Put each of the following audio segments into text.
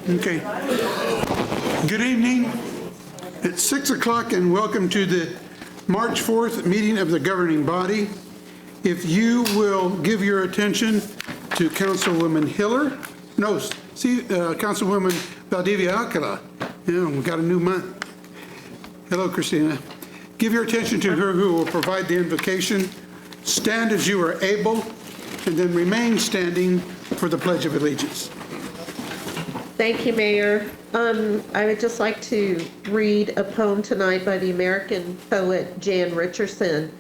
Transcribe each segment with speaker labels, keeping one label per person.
Speaker 1: Okay. Good evening. It's 6 o'clock and welcome to the March 4th meeting of the governing body. If you will give your attention to Councilwoman Hiller, Councilwoman Valdivia Alcala. Yeah, we got a new month. Hello, Christina. Give your attention to her who will provide the invocation. Stand as you are able, and then remain standing for the Pledge of Allegiance.
Speaker 2: Thank you, Mayor. I would just like to read a poem tonight by the American poet Jan Richardson,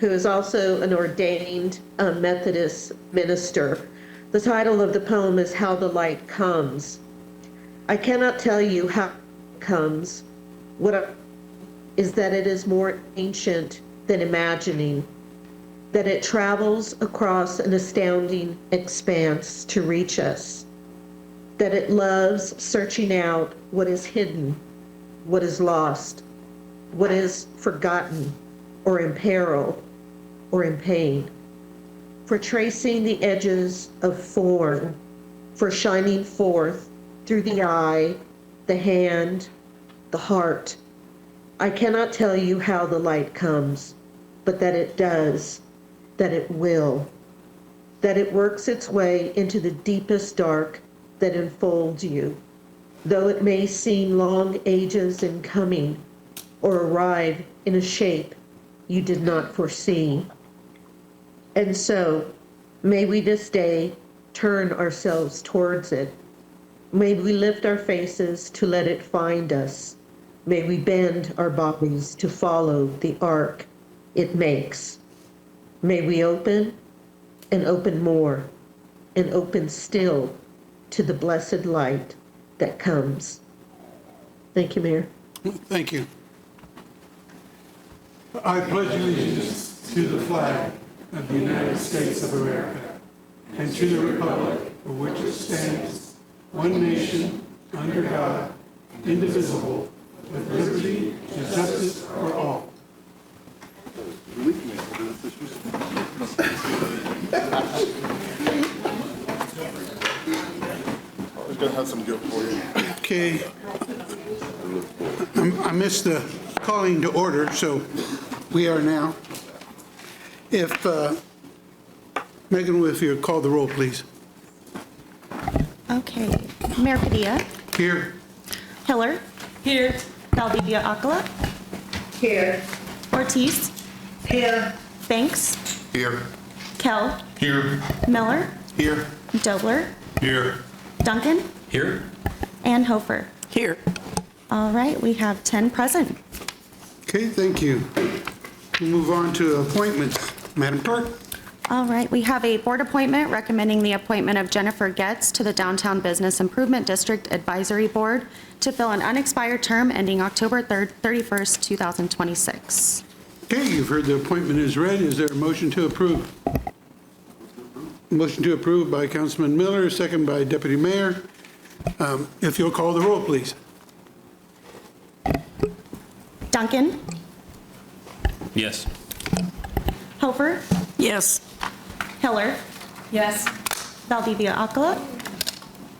Speaker 2: who is also an ordained Methodist minister. The title of the poem is How the Light Comes. I cannot tell you how it comes. Is that it is more ancient than imagining, that it travels across an astounding expanse to reach us, that it loves searching out what is hidden, what is lost, what is forgotten or in peril or in pain, for tracing the edges of form, for shining forth through the eye, the hand, the heart. I cannot tell you how the light comes, but that it does, that it will, that it works its way into the deepest dark that enfolds you, though it may seem long ages in coming or arrive in a shape you did not foresee. And so, may we this day turn ourselves towards it. May we lift our faces to let it find us. May we bend our bodies to follow the arc it makes. May we open and open more and open still to the blessed light that comes. Thank you, Mayor.
Speaker 1: Thank you. I pledge allegiance to the flag of the United States of America and to the republic for which it stands, one nation, under God, indivisible, with liberty and justice for all.
Speaker 3: I was going to have some guilt for you.
Speaker 1: Okay. I missed the calling to order, so we are now. If Megan, if you call the roll, please.
Speaker 4: Okay. Mayor Padilla.
Speaker 1: Here.
Speaker 4: Hiller.
Speaker 5: Here.
Speaker 4: Valdivia Alcala.
Speaker 2: Here.
Speaker 4: Ortiz.
Speaker 2: Here.
Speaker 4: Banks.
Speaker 3: Here.
Speaker 4: Kell.
Speaker 3: Here.
Speaker 4: Miller.
Speaker 3: Here.
Speaker 4: Dobler.
Speaker 3: Here.
Speaker 4: Duncan.
Speaker 3: Here.
Speaker 4: And Hofer.
Speaker 5: Here.
Speaker 4: All right, we have 10 present.
Speaker 1: Okay, thank you. We'll move on to appointments. Madam Clerk.
Speaker 4: All right, we have a board appointment recommending the appointment of Jennifer Getz to the Downtown Business Improvement District Advisory Board to fill an unexpired term ending October 31st, 2026.
Speaker 1: Okay, you've heard the appointment is read. Is there a motion to approve? Motion to approve by Councilman Miller, second by Deputy Mayor. If you'll call the roll, please.
Speaker 4: Duncan.
Speaker 6: Yes.
Speaker 4: Hofer.
Speaker 5: Yes.
Speaker 4: Hiller.
Speaker 5: Yes.
Speaker 4: Valdivia Alcala.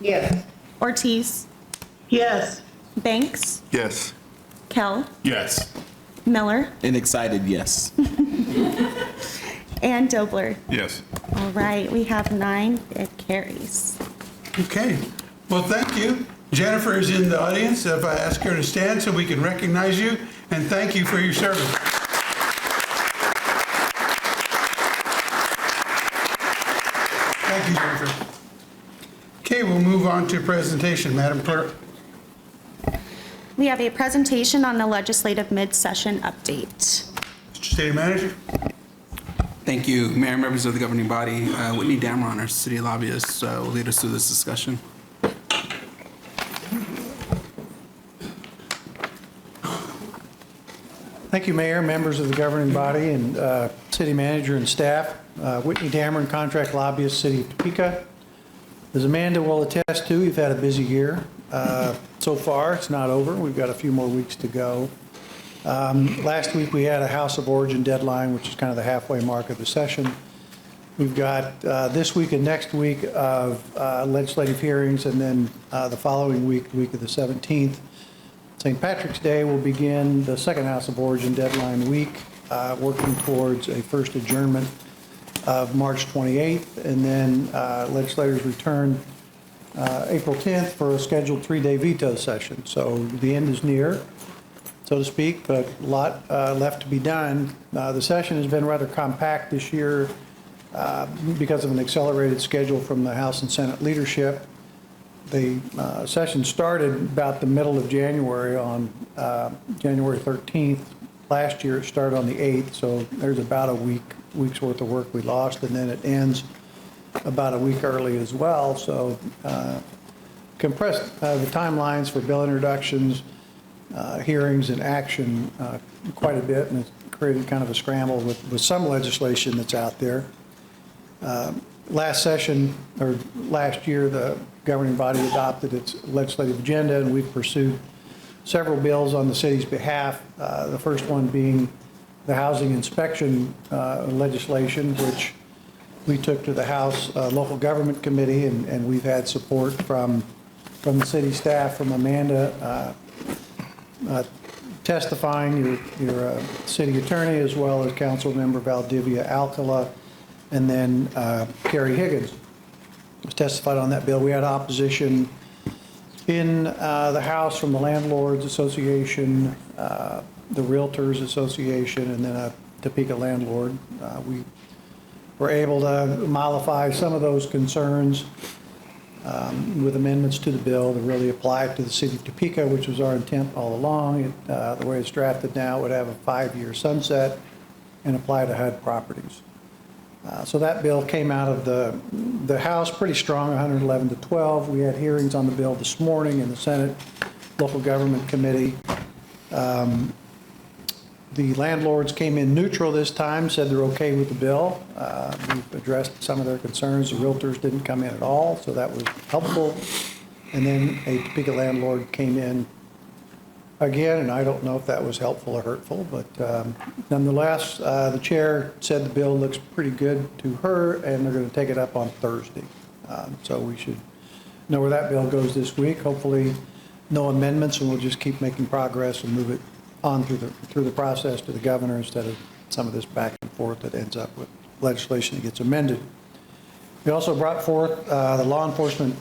Speaker 2: Yes.
Speaker 4: Ortiz.
Speaker 2: Yes.
Speaker 4: Banks.
Speaker 3: Yes.
Speaker 4: Kell.
Speaker 3: Yes.
Speaker 4: Miller.
Speaker 6: An excited yes.
Speaker 4: And Dobler.
Speaker 3: Yes.
Speaker 4: All right, we have 9. It carries.
Speaker 1: Okay. Well, thank you. Jennifer is in the audience. If I ask her to stand so we can recognize you, and thank you for your service. Thank you, Jennifer. Okay, we'll move on to presentation. Madam Clerk.
Speaker 4: We have a presentation on the legislative mid-session update.
Speaker 1: Mr. City Manager.
Speaker 7: Thank you, Mayor and members of the governing body. Whitney Damron, our city lobbyist, will lead us through this discussion.
Speaker 8: Thank you, Mayor, members of the governing body, and city manager and staff. Whitney Damron, contract lobbyist, City of Topeka. As Amanda will attest to, you've had a busy year. So far, it's not over. We've got a few more weeks to go. Last week, we had a House of Origin deadline, which is kind of the halfway mark of the session. We've got this week and next week of legislative hearings, and then the following week, the week of the 17th, St. Patrick's Day will begin the second House of Origin deadline week, working towards a first adjournment of March 28th, and then legislators return April 10th for a scheduled 3-day veto session. So the end is near, so to speak, but a lot left to be done. The session has been rather compact this year because of an accelerated schedule from the House and Senate leadership. The session started about the middle of January on January 13th. Last year it started on the 8th, so there's about a week's worth of work we lost, and then it ends about a week early as well. So compressed the timelines for bill introductions, hearings, and action quite a bit, and it's created kind of a scramble with some legislation that's out there. Last session, or last year, the governing body adopted its legislative agenda, and we've pursued several bills on the city's behalf. The first one being the housing inspection legislation, which we took to the House Local Government Committee, and we've had support from the city staff, from Amanda testifying, your city attorney, as well as Council Member Valdivia Alcala, and then Kerry Higgins testified on that bill. We had opposition in the House from the Landlords Association, the Realtors Association, and then a Topeka landlord. We were able to mollify some of those concerns with amendments to the bill to really apply it to the city of Topeka, which was our intent all along. The way it's drafted now, it would have a 5-year sunset and apply to HUD properties. So that bill came out of the House pretty strong, 111 to 12. We had hearings on the bill this morning in the Senate Local Government Committee. The landlords came in neutral this time, said they're okay with the bill. We've addressed some of their concerns. The realtors didn't come in at all, so that was helpful. And then a Topeka landlord came in again, and I don't know if that was helpful or hurtful, but nonetheless, the chair said the bill looks pretty good to her, and they're going to take it up on Thursday. So we should know where that bill goes this week. Hopefully, no amendments, and we'll just keep making progress and move it on through the process to the governor instead of some of this back and forth that ends up with legislation that gets amended. We also brought forth the law enforcement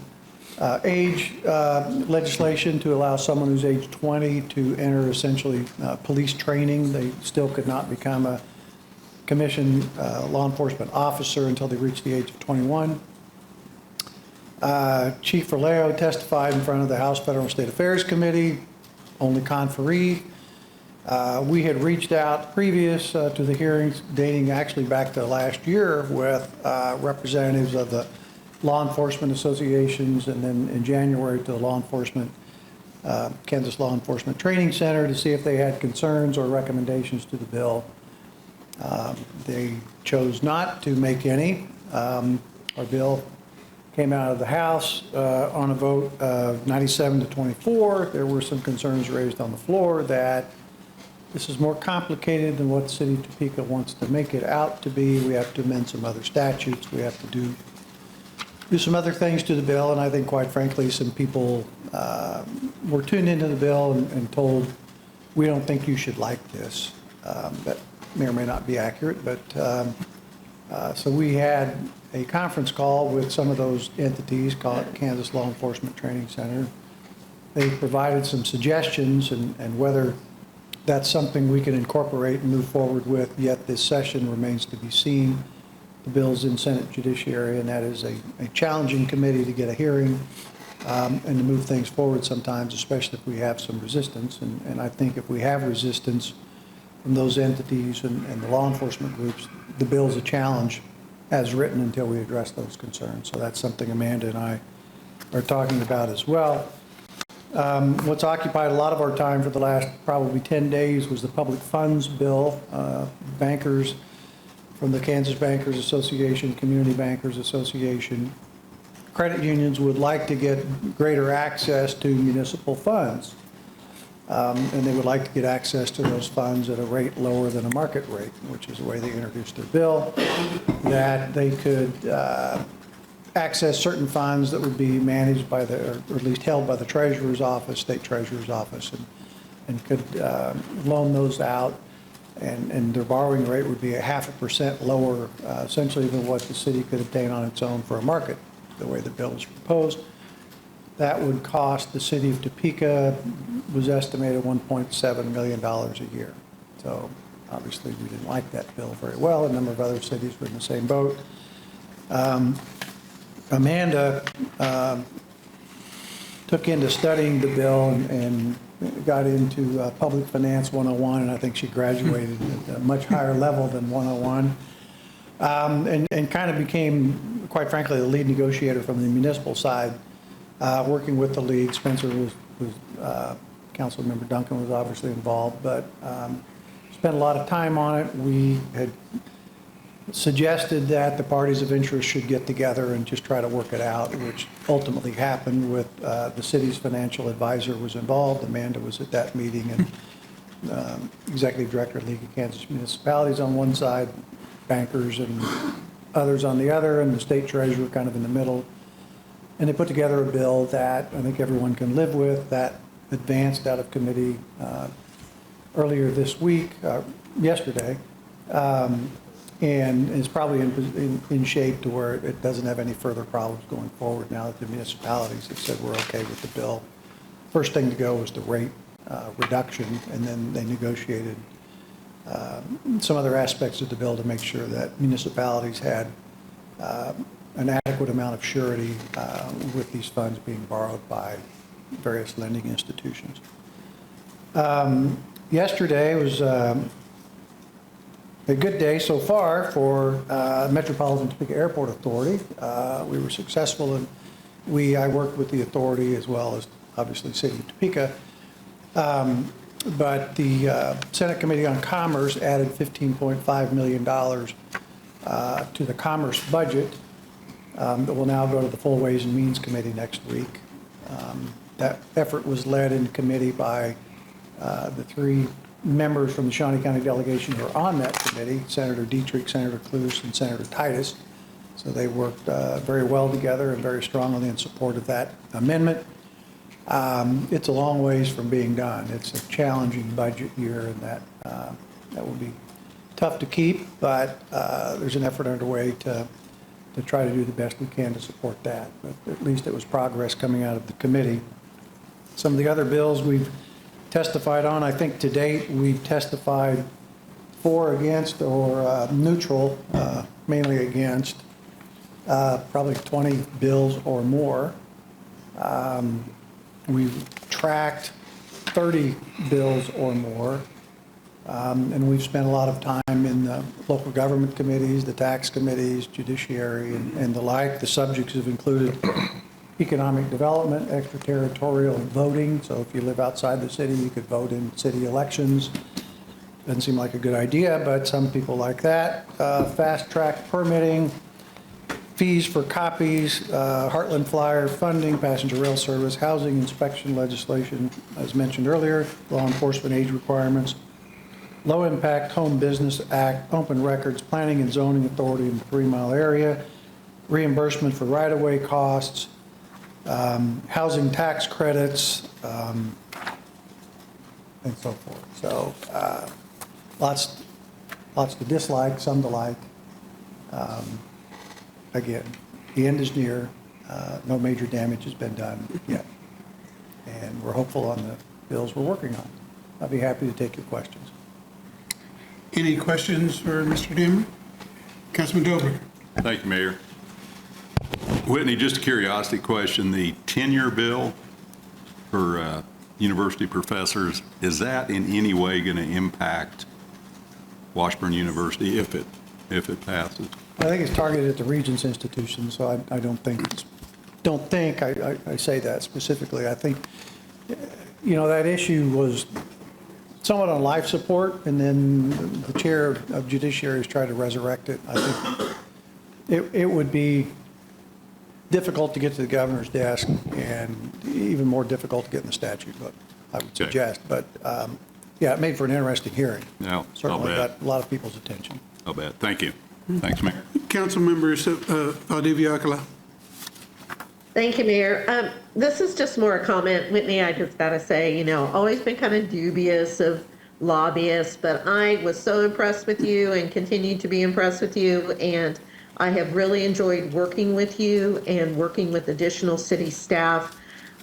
Speaker 8: age legislation to allow someone who's age 20 to enter essentially police training. They still could not become a commissioned law enforcement officer until they reach the age of 21. Chief Verleo testified in front of the House Federal and State Affairs Committee, only conferee. We had reached out previous to the hearings dating actually back to last year with representatives of the law enforcement associations, and then in January to the law enforcement, Kansas Law Enforcement Training Center, to see if they had concerns or recommendations to the bill. They chose not to make any. Our bill came out of the House on a vote of 97 to 24. There were some concerns raised on the floor that this is more complicated than what the city of Topeka wants to make it out to be. We have to amend some other statutes. We have to do some other things to the bill, and I think, quite frankly, some people were tuned into the bill and told, we don't think you should like this. That may or may not be accurate, but so we had a conference call with some of those entities, called Kansas Law Enforcement Training Center. They provided some suggestions, and whether that's something we can incorporate and move forward with, yet this session remains to be seen. The bill's in Senate Judiciary, and that is a challenging committee to get a hearing and to move things forward sometimes, especially if we have some resistance. And I think if we have resistance from those entities and the law enforcement groups, the bill's a challenge as written until we address those concerns. So that's something Amanda and I are talking about as well. What's occupied a lot of our time for the last probably 10 days was the public funds bill. Bankers from the Kansas Bankers Association, Community Bankers Association, credit unions would like to get greater access to municipal funds. and they would like to get access to those funds at a rate lower than a market rate, which is the way they introduced their bill, that they could access certain funds that would be managed by or at least held by the treasurer's office, state treasurer's office, and could loan those out, and their borrowing rate would be 0.5% lower, essentially, than what the city could obtain on its own for a market, the way the bill is proposed. That would cost the city of Topeka, was estimated $1.7 million a year. So obviously, we didn't like that bill very well. A number of other cities were in the same boat. Amanda took into studying the bill and got into Public Finance 101, and I think she graduated at a much higher level than 101, and kind of became, quite frankly, the lead negotiator from the municipal side, working with the league. Spencer was Councilmember Duncan was obviously involved, but spent a lot of time on it. We had suggested that the parties of interest should get together and just try to work it out, which ultimately happened with the city's financial advisor was involved. Amanda was at that meeting, and Executive Director of League of Kansas Municipalities on one side, bankers and others on the other, and the state treasurer kind of in the middle. And they put together a bill that I think everyone can live with, that advanced out of committee earlier this week, yesterday, and is probably in shape to where it doesn't have any further problems going forward now that the municipalities have said we're okay with the bill. First thing to go was the rate reduction, and then they negotiated some other aspects of the bill to make sure that municipalities had an adequate amount of surety with these funds being borrowed by various lending institutions. Yesterday was a good day so far for Metropolitan Topeka Airport Authority. We were successful, and I worked with the authority as well as obviously City of Topeka. But the Senate Committee on Commerce added $15.5 million to the Commerce budget that will now go to the Full Ways and Means Committee next week. That effort was led in committee by the three members from the Shawnee County delegation who are on that committee, Senator Dietrich, Senator Cluse, and Senator Titus. So they worked very well together and very strongly in support of that amendment. It's a long ways from being done. It's a challenging budget year, and that will be tough to keep, but there's an effort underway to try to do the best we can to support that. But at least it was progress coming out of the committee. Some of the other bills we've testified on, I think to date we've testified for, against, or neutral, mainly against, probably 20 bills or more. We've tracked 30 bills or more, and we've spent a lot of time in the local government committees, the tax committees, judiciary, and the like. The subjects have included economic development, extraterritorial voting. So if you live outside the city, you could vote in city elections. Doesn't seem like a good idea, but some people like that. Fast track permitting, fees for copies, Heartland Flyer funding, passenger rail service, housing inspection legislation, as mentioned earlier, law enforcement age requirements, low impact home business act, open records, planning and zoning authority in the 3-mile area, reimbursement for right-of-way costs, housing tax credits, and so forth. So lots to dislike, some to like. Again, the end is near. No major damage has been done yet. And we're hopeful on the bills we're working on. I'll be happy to take your questions.
Speaker 1: Any questions for Mr. Dimmer? Councilman Dobrik.
Speaker 9: Thank you, Mayor. Whitney, just a curiosity question. The tenure bill for university professors, is that in any way going to impact Washburn University if it passes?
Speaker 8: I think it's targeted at the Regents institution, so I don't think I say that specifically. I think, that issue was somewhat on life support, and then the chair of judiciary has tried to resurrect it. I think it would be difficult to get to the governor's desk, and even more difficult to get in the statute book. I would
Speaker 9: Okay.
Speaker 8: suggest. But, yeah, it made for an interesting hearing.
Speaker 9: No, I'll
Speaker 8: Certainly
Speaker 9: bet.
Speaker 8: got a lot of people's attention.
Speaker 9: I'll bet. Thank you. Thanks, Mayor.
Speaker 1: Council members, Valdivia Alcala.
Speaker 2: Thank you, Mayor. This is just more a comment. Whitney, I just gotta say, always been kind of dubious of lobbyists, but I was so impressed with you and continue to be impressed with you. And I have really enjoyed working with you and working with additional city staff.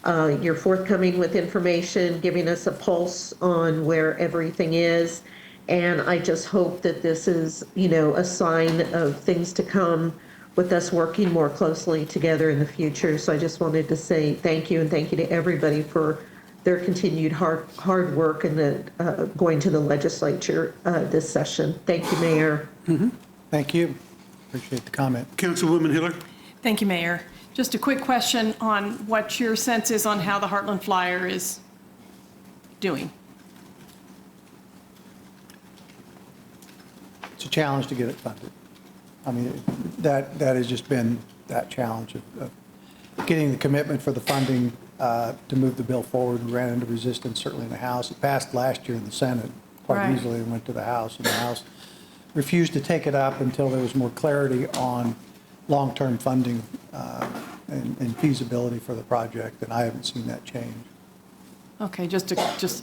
Speaker 2: You're forthcoming with information, giving us a pulse on where everything is. And I just hope that this is, a sign of things to come with us working more closely together in the future. So I just wanted to say thank you, and thank you to everybody for their continued hard work and going to the legislature this session. Thank you, Mayor.
Speaker 8: Thank you. Appreciate the comment.
Speaker 1: Councilwoman Hiller.
Speaker 5: Thank you, Mayor. Just a quick question on what your sense is on how the Heartland Flyer is doing.
Speaker 8: It's a challenge to get it funded. I mean, that has just been that challenge of getting the commitment for the funding to move the bill forward. We ran into resistance, certainly in the House. It passed last year in the Senate quite
Speaker 5: Right.
Speaker 8: easily and went to the House, and the House refused to take it up until there was more clarity on long-term funding and feasibility for the project, and I haven't seen that change.
Speaker 5: Okay,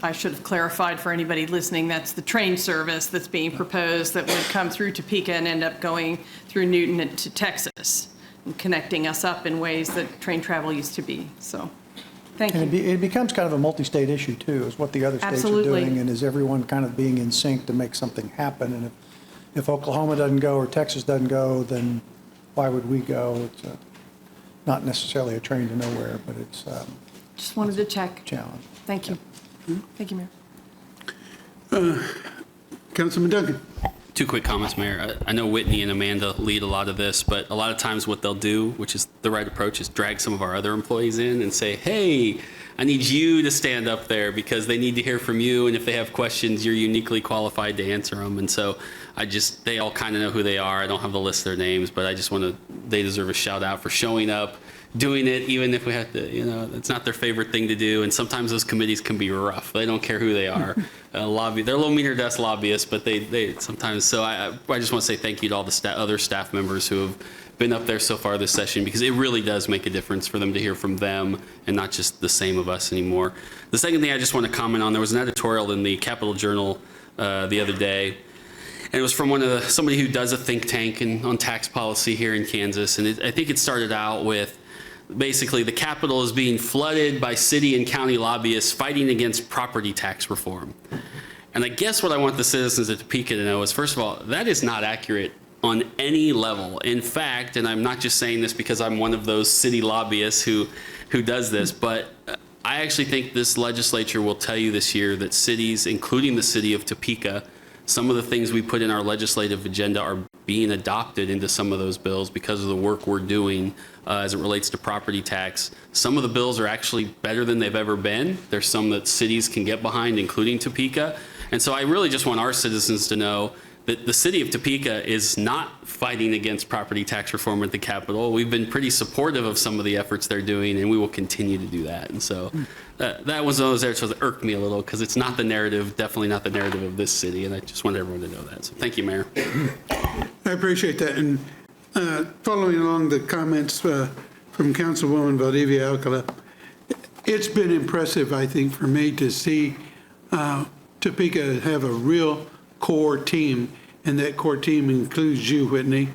Speaker 5: I should have clarified for anybody listening, that's the train service that's being proposed that would come through Topeka and end up going through Newton to Texas and connecting us up in ways that train travel used to be. So, thank
Speaker 8: And
Speaker 5: you.
Speaker 8: it becomes kind of a multi-state issue, too, is what the other states are
Speaker 5: Absolutely.
Speaker 8: doing, and is everyone kind of being in sync to make something happen? And if Oklahoma doesn't go or Texas doesn't go, then why would we go? It's not necessarily a train to nowhere, but it's a
Speaker 5: Just wanted to check.
Speaker 8: challenge.
Speaker 5: Thank you. Thank you, Mayor.
Speaker 1: Councilman Duncan.
Speaker 6: Two quick comments, Mayor. I know Whitney and Amanda lead a lot of this, but a lot of times what they'll do, which is the right approach, is drag some of our other employees in and say, hey, I need you to stand up there because they need to hear from you. And if they have questions, you're uniquely qualified to answer them. And so they all kind of know who they are. I don't have the list of their names, but I just they deserve a shout out for showing up, doing it, even if we have to, it's not their favorite thing to do. And sometimes those committees can be rough. They don't care who they are. They're a little meaner desk lobbyists, but they sometimes, so I just want to say thank you to all the other staff members who have been up there so far this session, because it really does make a difference for them to hear from them and not just the same of us anymore. The second thing I just want to comment on, there was an editorial in the Capitol Journal the other day, and it was from somebody who does a think tank on tax policy here in Kansas. And I think it started out with basically the Capitol is being flooded by city and county lobbyists fighting against property tax reform. And I guess what I want the citizens of Topeka to know is, first of all, that is not accurate on any level. In fact, and I'm not just saying this because I'm one of those city lobbyists who does this, but I actually think this legislature will tell you this year that cities, including the city of Topeka, some of the things we put in our legislative agenda are being adopted into some of those bills because of the work we're doing as it relates to property tax. Some of the bills are actually better than they've ever been. There's some that cities can get behind, including Topeka. And so I really just want our citizens to know that the city of Topeka is not fighting against property tax reform at the Capitol. We've been pretty supportive of some of the efforts they're doing, and we will continue to do that. And so that was one of those areas that irked me a little, because it's not the narrative, definitely not the narrative of this city, and I just want everyone to know that. So thank you, Mayor.
Speaker 1: I appreciate that. And following along the comments from Councilwoman Valdivia Alcala, it's been impressive, I think, for me to see Topeka have a real core team, and that core team includes you, Whitney,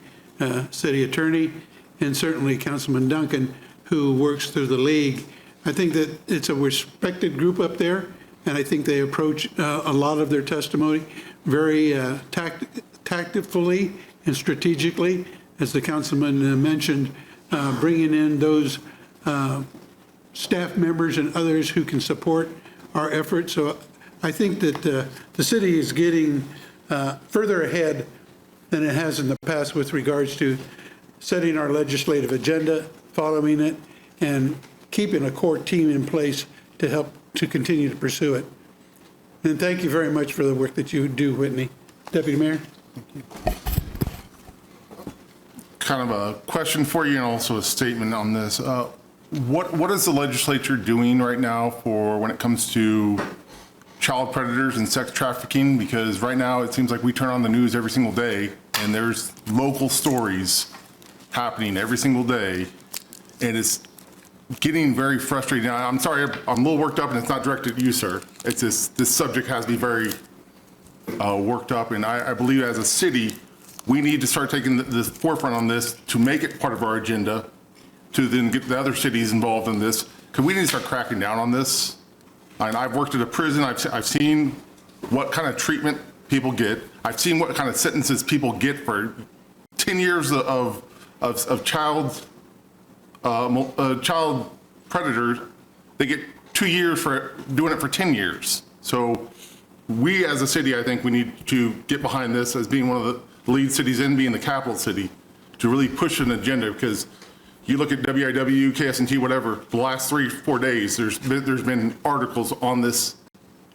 Speaker 1: city attorney, and certainly Councilman Duncan, who works through the league. I think that it's a respected group up there, and I think they approach a lot of their testimony very tactfully and strategically, as the councilman mentioned, bringing in those staff members and others who can support our efforts. So I think that the city is getting further ahead than it has in the past with regards to setting our legislative agenda, following it, and keeping a core team in place to help to continue to pursue it. And thank you very much for the work that you do, Whitney. Deputy Mayor?
Speaker 3: Kind of a question for you and also a statement on this. what is the legislature doing right now for when it comes to child predators and sex trafficking? Because right now it seems like we turn on the news every single day and there's local stories happening every single day, and it's getting very frustrating. I'm sorry, I'm a little worked up, and it's not directed at you, sir. It's this subject has me very worked up, and I believe as a city, we need to start taking the forefront on this to make it part of our agenda, to then get the other cities involved in this, because we need to start cracking down on this. And I've worked at a prison. I've seen what kind of treatment people get. I've seen what kind of sentences people get for 10 years of child predators. They get 2 years for doing it for 10 years. So we as a city, I think we need to get behind this as being one of the lead cities in being the capital city to really push an agenda, because you look at WIW, KSNT, whatever, the last 3-4 days, there's been articles on this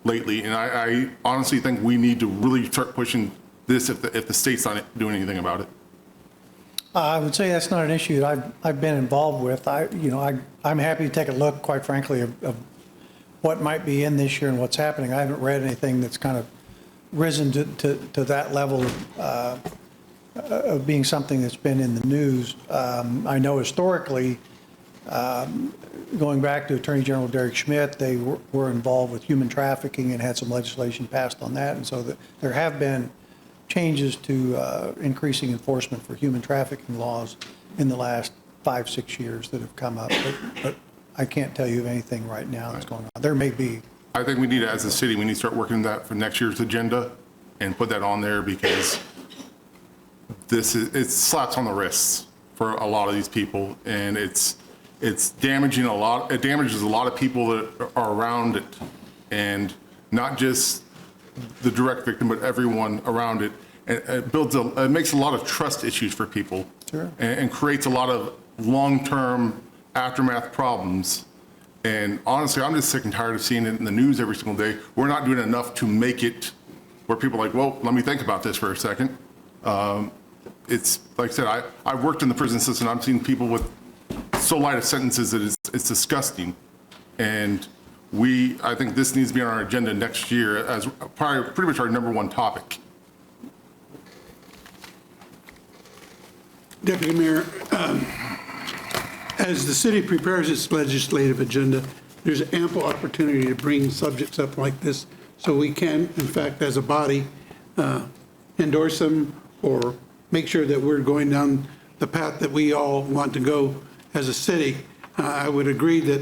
Speaker 3: lately, and I honestly think we need to really start pushing this if the state's not doing anything about it.
Speaker 8: I would say that's not an issue that I've been involved with. I'm happy to take a look, quite frankly, of what might be in this year and what's happening. I haven't read anything that's kind of risen to that level of being something that's been in the news. I know historically, going back to Attorney General Derek Schmidt, they were involved with human trafficking and had some legislation passed on that. And so there have been changes to increasing enforcement for human trafficking laws in the last 5-6 years that have come up. But I can't tell you of anything right now that's going on. There may be.
Speaker 3: I think we need to, as a city, we need to start working that for next year's agenda and put that on there, because it slaps on the wrists for a lot of these people, and it's damaging a lot. It damages a lot of people that are around it, and not just the direct victim, but everyone around it. And it makes a lot of trust issues for people.
Speaker 8: Sure.
Speaker 3: And creates a lot of long-term aftermath problems. And honestly, I'm just sick and tired of seeing it in the news every single day. We're not doing enough to make it where people are like, well, let me think about this for a second. It's like I said, I've worked in the prison system. I've seen people with so light of sentences that it's disgusting. And I think this needs to be on our agenda next year as probably pretty much our #1 topic.
Speaker 1: Deputy Mayor, as the city prepares its legislative agenda, there's ample opportunity to bring subjects up like this, so we can, in fact, as a body, endorse them or make sure that we're going down the path that we all want to go as a city. I would agree that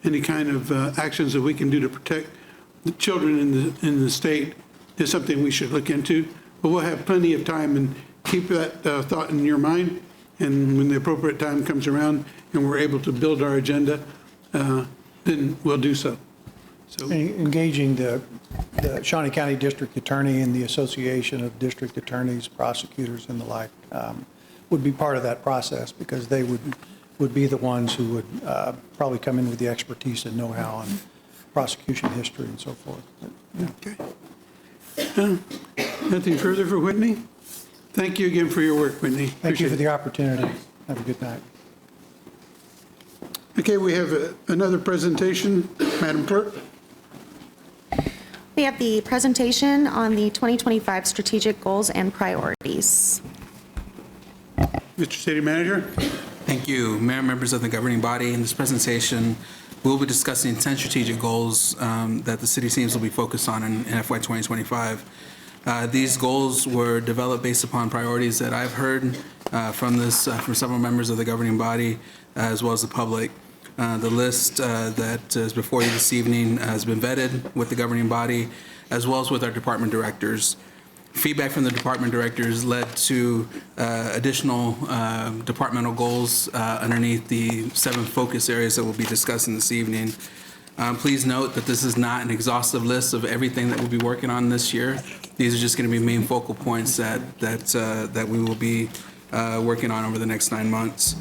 Speaker 1: any kind of actions that we can do to protect the children in the state is something we should look into. But we'll have plenty of time, and keep that thought in your mind. And when the appropriate time comes around and we're able to build our agenda, then we'll do so. So
Speaker 8: Engaging the Shawnee County District Attorney and the Association of District Attorneys, Prosecutors, and the like would be part of that process, because they would be the ones who would probably come in with the expertise and know-how on prosecution history and so forth.
Speaker 1: Okay. Nothing further for Whitney? Thank you again for your work, Whitney.
Speaker 8: Thank you for
Speaker 1: Appreciate
Speaker 8: the opportunity. Have a good night.
Speaker 1: it. Okay, we have another presentation. Madam Clerk?
Speaker 4: We have the presentation on the 2025 strategic goals and priorities.
Speaker 1: Mr. City Manager?
Speaker 7: Thank you, Mayor, members of the governing body. In this presentation, we'll be discussing 10 strategic goals that the city teams will be focused on in FY 2025. These goals were developed based upon priorities that I've heard from several members of the governing body, as well as the public. The list that is before you this evening has been vetted with the governing body, as well as with our department directors. Feedback from the department directors led to additional departmental goals underneath the 7 focus areas that we'll be discussing this evening. Please note that this is not an exhaustive list of everything that we'll be working on this year. These are just going to be main focal points that we will be working on over the next 9 months.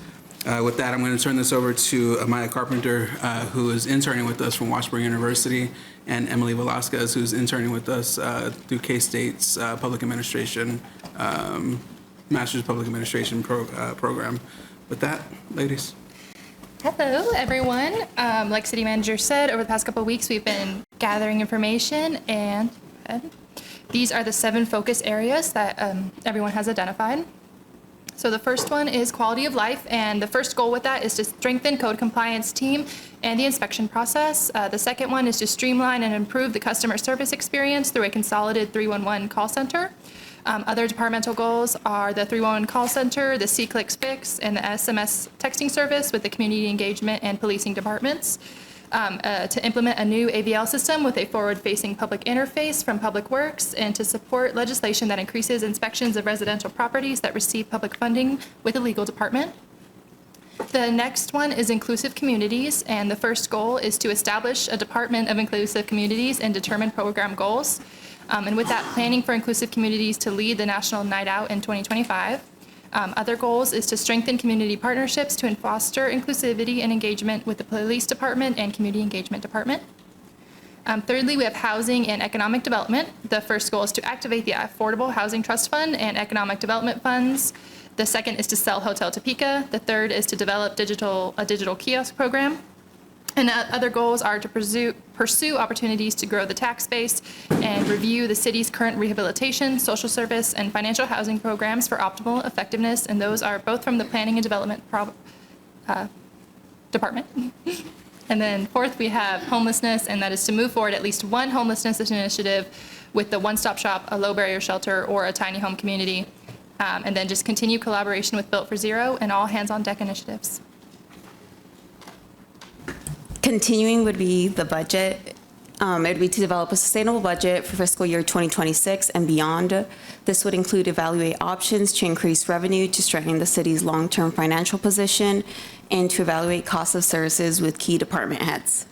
Speaker 7: With that, I'm going to turn this over to Amaya Carpenter, who is interning with us from Washburn University, and Emily Velasquez, who's interning with us through K-State's Public Administration, Master's of Public Administration program. With that, ladies.
Speaker 10: Hello, everyone. Like City Manager said, over the past couple of weeks, we've been gathering information, and these are the 7 focus areas that everyone has identified. So the first one is quality of life, and the first goal with that is to strengthen code compliance team and the inspection process. The second one is to streamline and improve the customer service experience through a consolidated 311 call center. Other departmental goals are the 311 call center, the C-Clicks Fix, and the SMS texting service with the community engagement and policing departments. To implement a new AVL system with a forward-facing public interface from Public Works, and to support legislation that increases inspections of residential properties that receive public funding with the legal department. The next one is inclusive communities, and the first goal is to establish a Department of Inclusive Communities and determine program goals. And with that, planning for inclusive communities to lead the National Night Out in 2025. Other goals is to strengthen community partnerships to foster inclusivity and engagement with the police department and community engagement department. Thirdly, we have housing and economic development. The first goal is to activate the Affordable Housing Trust Fund and economic development funds. The second is to sell Hotel Topeka. The third is to develop a digital kiosk program. And other goals are to pursue opportunities to grow the tax base and review the city's current rehabilitation, social service, and financial housing programs for optimal effectiveness. And those are both from the Planning and Development Department. And then fourth, we have homelessness, and that is to move forward at least one homelessness initiative with the one-stop shop, a low-barrier shelter, or a tiny home community. And then just continue collaboration with Built for Zero and all hands-on-deck initiatives.
Speaker 11: Continuing would be the budget. It would be to develop a sustainable budget for fiscal year 2026 and beyond. This would include evaluate options to increase revenue to strengthen the city's long-term financial position and to evaluate costs of services with key department heads.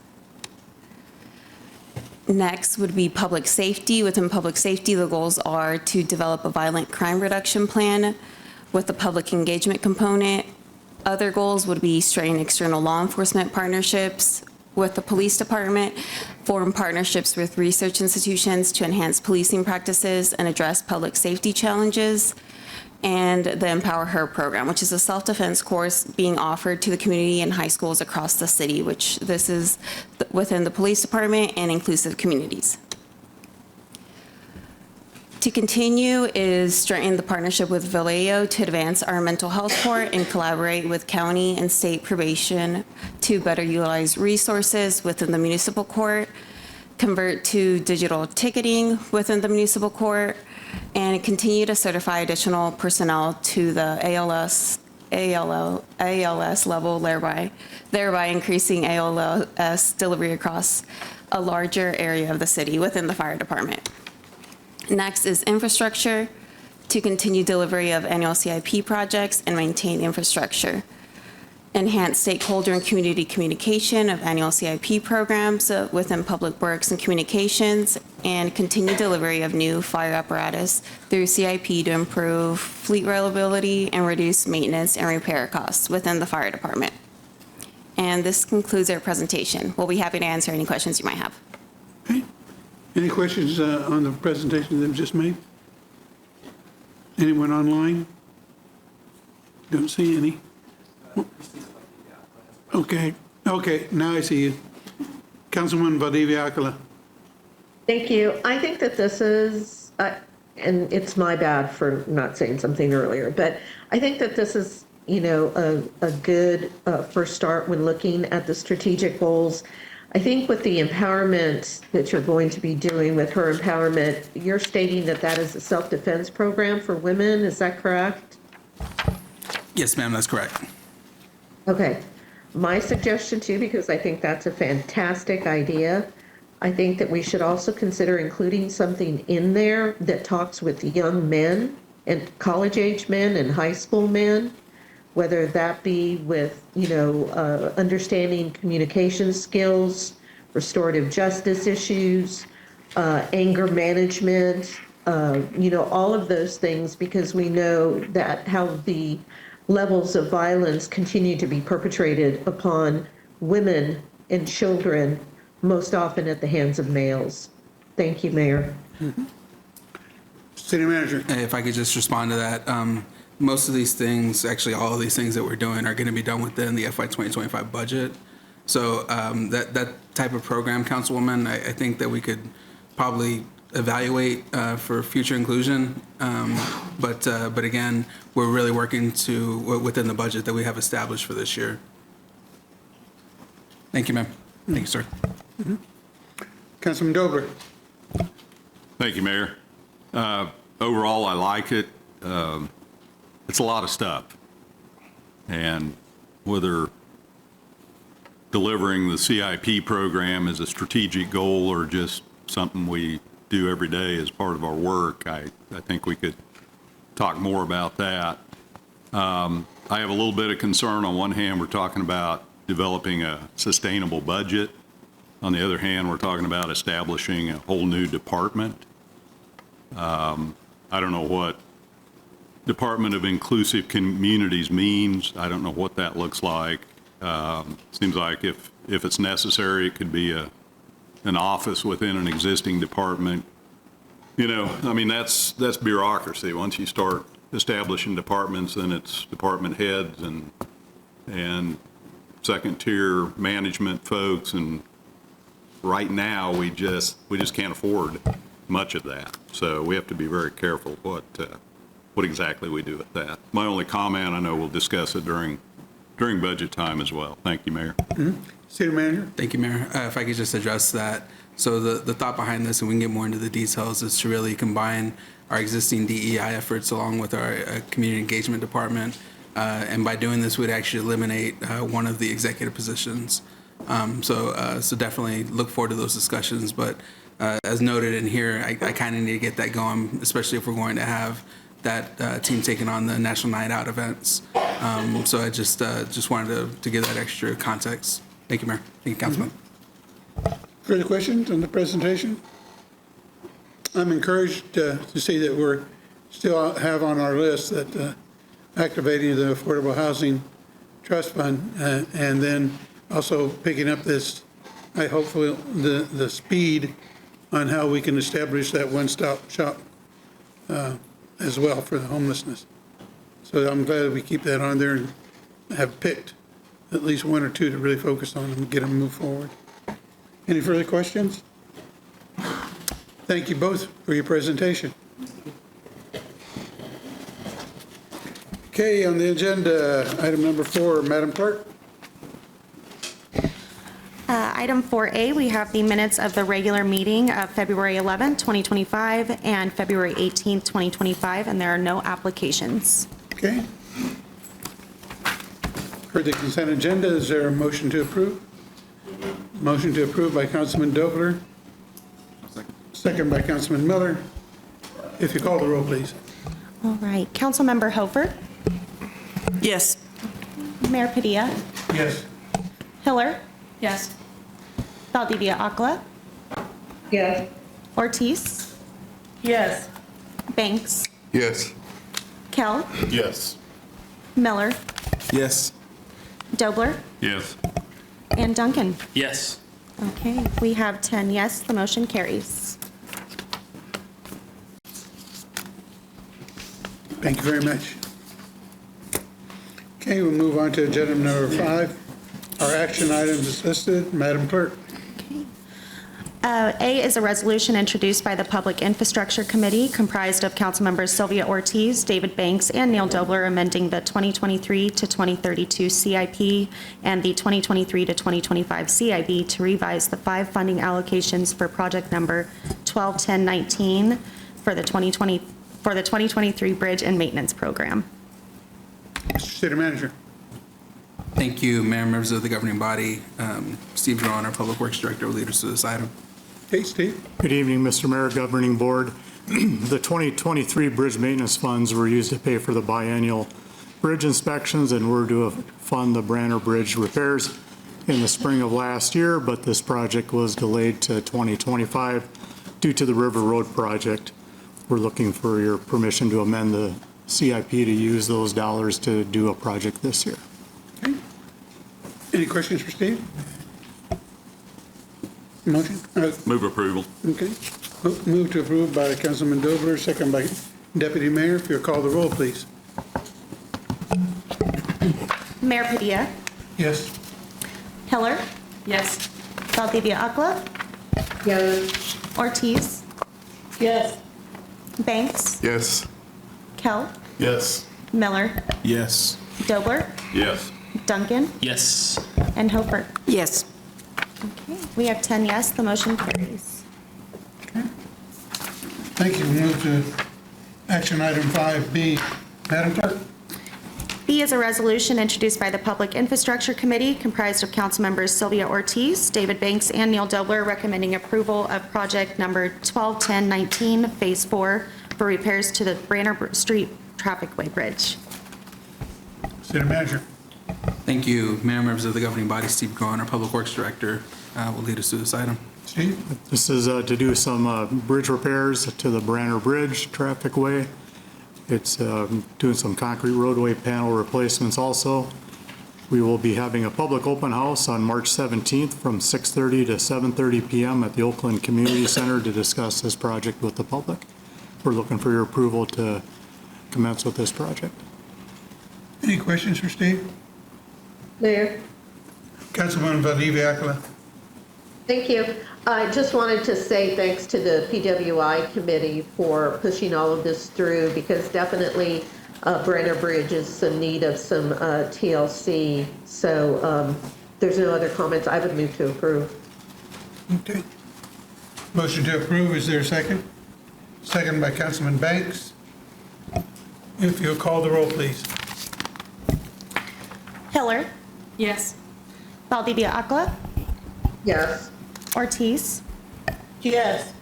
Speaker 11: Next would be public safety. Within public safety, the goals are to develop a violent crime reduction plan with a public engagement component. Other goals would be strengthen external law enforcement partnerships with the police department, form partnerships with research institutions to enhance policing practices and address public safety challenges, and the Empower Her program, which is a self-defense course being offered to the community and high schools across the city, which this is within the police department and inclusive communities. To continue is strengthen the partnership with Vallejo to advance our mental health court and collaborate with county and state probation to better utilize resources within the municipal court, convert to digital ticketing within the municipal court, and continue to certify additional personnel to the ALS level, thereby increasing ALS delivery across a larger area of the city within the fire department. Next is infrastructure, to continue delivery of annual CIP projects and maintain infrastructure. Enhance stakeholder and community communication of annual CIP programs within public works and communications, and continue delivery of new fire apparatus through CIP to improve fleet reliability and reduce maintenance and repair costs within the fire department. And this concludes our presentation. We'll be happy to answer any questions you might have.
Speaker 1: Okay. Any questions on the presentation that was just made? Anyone online? Don't see any. Okay, now I see you. Councilwoman Valdivia-Acala.
Speaker 2: Thank you. I think that this is, and it's my bad for not saying something earlier, but I think that this is, a good first start when looking at the strategic goals. I think with the empowerment that you're going to be doing with Her Empowerment, you're stating that that is a self-defense program for women. Is that correct?
Speaker 7: Yes, ma'am, that's correct.
Speaker 2: Okay. My suggestion too, because I think that's a fantastic idea, I think that we should also consider including something in there that talks with young men and college-age men and high school men, whether that be with, understanding communication skills, restorative justice issues, anger management, all of those things, because we know that how the levels of violence continue to be perpetrated upon women and children, most often at the hands of males. Thank you, Mayor.
Speaker 1: City Manager.
Speaker 7: If I could just respond to that. most of these things, actually all of these things that we're doing are going to be done within the FY 2025 budget. So that type of program, Councilwoman, I think that we could probably evaluate for future inclusion. But again, we're really working to within the budget that we have established for this year. Thank you, ma'am. Thank you, sir.
Speaker 1: Councilman Dobler.
Speaker 9: Thank you, Mayor. Overall, I like it. It's a lot of stuff. And whether delivering the CIP program is a strategic goal or just something we do every day as part of our work, I think we could talk more about that. I have a little bit of concern. On one hand, we're talking about developing a sustainable budget. On the other hand, we're talking about establishing a whole new department. I don't know what Department of Inclusive Communities means. I don't know what that looks like. Seems like if it's necessary, it could be an office within an existing department. You know, I mean, that's bureaucracy. Once you start establishing departments, then it's department heads and second tier management folks, and right now we just can't afford much of that. So we have to be very careful what exactly we do with that. My only comment, I know we'll discuss it during budget time as well. Thank you, Mayor.
Speaker 1: City Manager.
Speaker 7: Thank you, Mayor. If I could just address that. So the thought behind this, and we can get more into the details, is to really combine our existing DEI efforts along with our community engagement department. And by doing this, we'd actually eliminate one of the executive positions. So definitely look forward to those discussions. But as noted in here, I kind of need to get that going, especially if we're going to have that team taking on the National Night Out events. So I just wanted to give that extra context. Thank you, Mayor. Thank you, Councilman.
Speaker 1: Further questions on the presentation? I'm encouraged to see that we're still have on our list that activating the Affordable Housing Trust Fund, and then also picking up this, I hopefully, the speed on how we can establish that one-stop shop as well for the homelessness. So I'm glad we keep that on there and have picked at least one or two to really focus on and get them moved forward. Any further questions? Thank you both for your presentation. Okay, on the agenda, item number 4, Madam Clerk.
Speaker 4: Item 4A, we have the minutes of the regular meeting of February 11th, 2025, and February 18th, 2025, and there are no applications.
Speaker 1: Okay. For the consent agenda, is there a motion to approve? Motion to approve by Councilman Dobler. Second by Councilman Miller. If you call the roll, please.
Speaker 4: All right, Councilmember Hofer,
Speaker 12: Yes.
Speaker 4: Mayor Padilla,
Speaker 1: Yes.
Speaker 4: Hiller,
Speaker 5: Yes.
Speaker 4: Valdivia Akla,
Speaker 12: Yes.
Speaker 4: Ortiz,
Speaker 12: Yes.
Speaker 4: Banks,
Speaker 3: Yes.
Speaker 4: Kell,
Speaker 3: Yes.
Speaker 4: Miller,
Speaker 7: Yes.
Speaker 4: Dobler,
Speaker 9: Yes.
Speaker 4: and Duncan.
Speaker 6: Yes.
Speaker 4: Okay, we have 10 yes, the motion carries.
Speaker 1: Thank you very much. Okay, we'll move on to agenda number 5. Our action items is listed. Madam Clerk.
Speaker 4: A is a resolution introduced by the Public Infrastructure Committee comprised of Councilmembers Sylvia Ortiz, David Banks, and Neil Dobler, amending the 2023 to 2032 CIP and the 2023 to 2025 CIB to revise the 5 funding allocations for project number 121019 for the 2023 Bridge and Maintenance Program.
Speaker 1: Mr. City Manager.
Speaker 7: Thank you, Mayor, members of the governing body. Steve Drawn, our Public Works Director, will lead us to this item.
Speaker 1: Hey, Steve.
Speaker 13: Good evening, Mr. Mayor, Governing Board. The 2023 bridge maintenance funds were used to pay for the biennial bridge inspections and were to fund the Branner Bridge repairs in the spring of last year, but this project was delayed to 2025 due to the River Road project. We're looking for your permission to amend the CIP to use those dollars to do a project this year.
Speaker 1: Okay. Any questions for Steve? Motion?
Speaker 9: Move approval.
Speaker 1: Okay. Move to approve by Councilman Dobler, second by Deputy Mayor. If you'll call the roll, please.
Speaker 4: Mayor Padilla,
Speaker 1: Yes.
Speaker 4: Heller,
Speaker 5: Yes.
Speaker 4: Valdivia Akla,
Speaker 12: Yes.
Speaker 4: Ortiz,
Speaker 12: Yes.
Speaker 4: Banks,
Speaker 3: Yes.
Speaker 4: Kell,
Speaker 3: Yes.
Speaker 4: Miller,
Speaker 3: Yes.
Speaker 4: Dobler,
Speaker 9: Yes.
Speaker 4: Duncan,
Speaker 6: Yes.
Speaker 4: and Hofer.
Speaker 12: Yes.
Speaker 4: Okay, we have 10 yes, the motion carries.
Speaker 1: Thank you. We move to action item 5B. Madam Clerk?
Speaker 4: B is a resolution introduced by the Public Infrastructure Committee comprised of council members Sylvia Ortiz, David Banks, and Neil Dobler, recommending approval of project number 121019, Phase 4, for repairs to the Branner Street Trafficway Bridge.
Speaker 1: City Manager.
Speaker 7: Thank you. Mayor, members of the governing body, Steve Groen, our Public Works Director, will lead us through this item.
Speaker 1: Steve?
Speaker 13: This is to do some bridge repairs to the Branner Bridge Trafficway. It's doing some concrete roadway panel replacements also. We will be having a public open house on March 17th from 6:30 to 7:30 p.m. at the Oakland Community Center to discuss this project with the public. We're looking for your approval to commence with this project.
Speaker 1: Any questions for Steve?
Speaker 2: Mayor?
Speaker 1: Councilwoman Valdivia Akla?
Speaker 2: Thank you. I just wanted to say thanks to the PWI committee for pushing all of this through, because definitely Branner Bridge is in need of some TLC. So there's no other comments. I would move to approve.
Speaker 1: Okay. Motion to approve, is there a second? Second by Councilman Banks. If you'll call the roll, please.
Speaker 4: Heller,
Speaker 5: Yes.
Speaker 4: Valdivia Akla,
Speaker 2: Yes.
Speaker 4: Ortiz,
Speaker 12: Yes.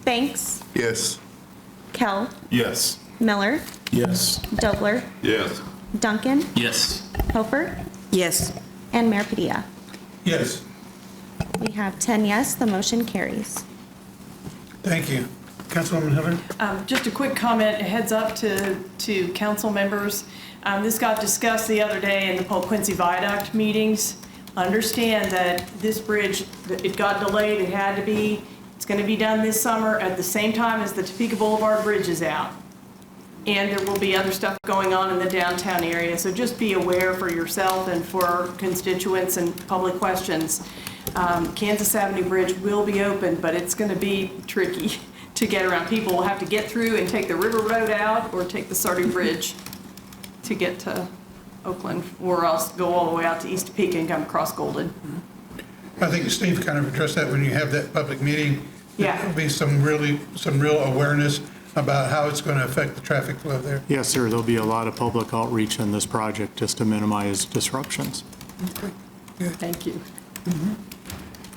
Speaker 4: Banks,
Speaker 3: Yes.
Speaker 4: Kell,
Speaker 3: Yes.
Speaker 4: Miller,
Speaker 3: Yes.
Speaker 4: Dobler,
Speaker 9: Yes.
Speaker 4: Duncan,
Speaker 6: Yes.
Speaker 4: Hofer,
Speaker 12: Yes.
Speaker 4: and Mayor Padilla.
Speaker 1: Yes.
Speaker 4: We have 10 yes, the motion carries.
Speaker 1: Thank you. Councilwoman Hiller?
Speaker 5: Just a quick comment, a heads up to council members. This got discussed the other day in the Paul Quincy Viaduct meetings. Understand that this bridge, it got delayed, it had to be. It's going to be done this summer at the same time as the Topeka Boulevard Bridge is out. And there will be other stuff going on in the downtown area, so just be aware for yourself and for constituents and public questions. Kansas Avenue Bridge will be open, but it's going to be tricky to get around. People will have to get through and take the River Road out or take the Sardi Bridge to get to Oakland, or else go all the way out to East Topeka and come across Golden.
Speaker 1: I think Steve kind of addressed that when you have that public meeting.
Speaker 5: Yeah.
Speaker 1: There'll be some real awareness about how it's going to affect the traffic flow there.
Speaker 13: Yes, sir, there'll be a lot of public outreach in this project just to minimize disruptions.
Speaker 5: Thank you.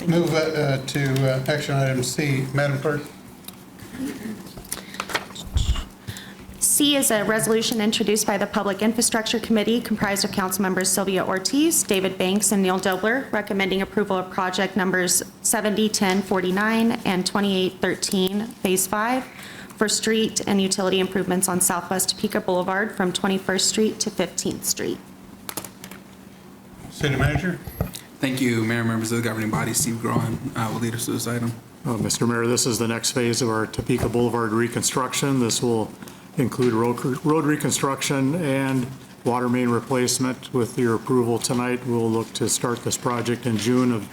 Speaker 1: Move to action item C. Madam Clerk?
Speaker 4: C is a resolution introduced by the Public Infrastructure Committee comprised of council members Sylvia Ortiz, David Banks, and Neil Dobler, recommending approval of project numbers 701049 and 2813, Phase 5, for street and utility improvements on Southwest Topeka Boulevard from 21st Street to 15th Street.
Speaker 1: City Manager?
Speaker 7: Thank you, Mayor, members of the governing body, Steve Groen, will lead us through this item.
Speaker 13: Mr. Mayor, this is the next phase of our Topeka Boulevard reconstruction. This will include road reconstruction and water main replacement. With your approval tonight, we'll look to start this project in June of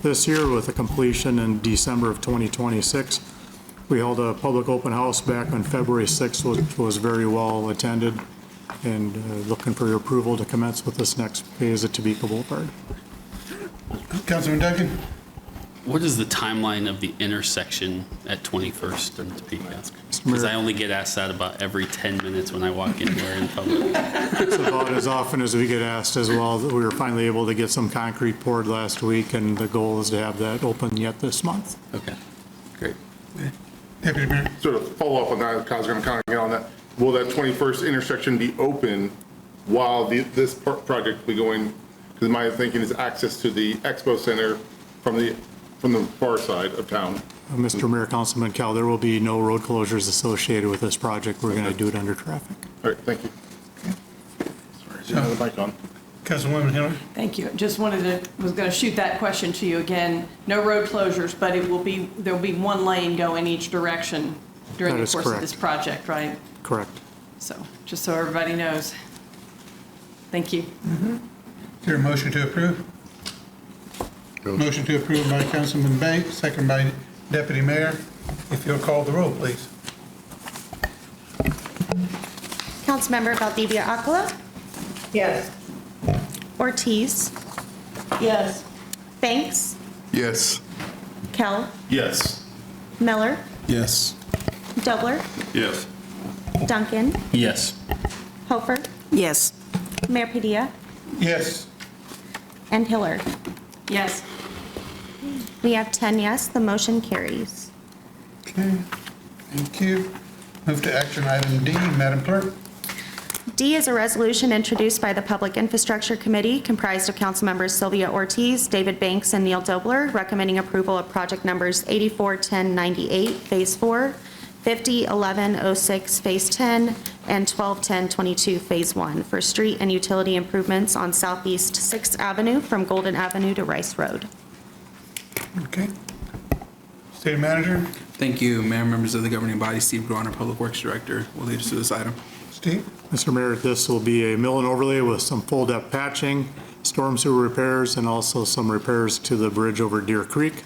Speaker 13: this year with a completion in December of 2026. We held a public open house back on February 6th, which was very well attended, and looking for your approval to commence with this next phase of Topeka Boulevard.
Speaker 1: Councilman Duncan?
Speaker 6: What is the timeline of the intersection at 21st and Topeka? Because I only get asked that about every 10 minutes when I walk anywhere in public.
Speaker 13: It's about as often as we get asked as well. We were finally able to get some concrete poured last week, and the goal is to have that open yet this month.
Speaker 6: Okay, great.
Speaker 1: Deputy Mayor?
Speaker 3: Sort of follow up on that, I was going to kind of get on that. Will that 21st intersection be open while this project will be going? Because my thinking is access to the expo center from the far side of town.
Speaker 13: Mr. Mayor, Councilman Cal, there will be no road closures associated with this project. We're going to do it under traffic.
Speaker 3: All right, thank you. Sorry, I have the mic on.
Speaker 1: Councilwoman Hiller?
Speaker 5: Thank you. Just was going to shoot that question to you again. No road closures, but there'll be one lane go in each direction during the course of this project, right?
Speaker 13: Correct.
Speaker 5: So, just so everybody knows. Thank you.
Speaker 1: Is there a motion to approve? Motion to approve by Councilman Banks, second by Deputy Mayor. If you'll call the roll, please.
Speaker 4: Councilmember Valdivia Aquila,
Speaker 12: Yes.
Speaker 4: Ortiz,
Speaker 12: Yes.
Speaker 4: Banks,
Speaker 3: Yes.
Speaker 4: Kell,
Speaker 3: Yes.
Speaker 4: Miller,
Speaker 3: Yes.
Speaker 4: Dobler,
Speaker 9: Yes.
Speaker 4: Duncan,
Speaker 6: Yes.
Speaker 4: Hofer,
Speaker 11: Yes.
Speaker 4: Mayor Padilla,
Speaker 1: Yes.
Speaker 4: and Hiller.
Speaker 5: Yes.
Speaker 4: We have 10 yes, the motion carries.
Speaker 1: Okay, thank you. Move to action item D, Madam Clerk.
Speaker 4: D is a resolution introduced by the Public Infrastructure Committee comprised of Councilmembers Sylvia Ortiz, David Banks, and Neil Dobler, recommending approval of project numbers 841098, Phase 4, 501106, Phase 10, and 121022, Phase 1, for street and utility improvements on Southeast 6th Avenue from Golden Avenue to Rice Road.
Speaker 1: Okay. City Manager,
Speaker 7: Thank you, Mayor, members of the governing body. Steve Branner, Public Works Director, will lead us through this item.
Speaker 1: Steve.
Speaker 13: Mr. Mayor, this will be a mill and overlay with some full-depth patching, storm sewer repairs, and also some repairs to the bridge over Deer Creek.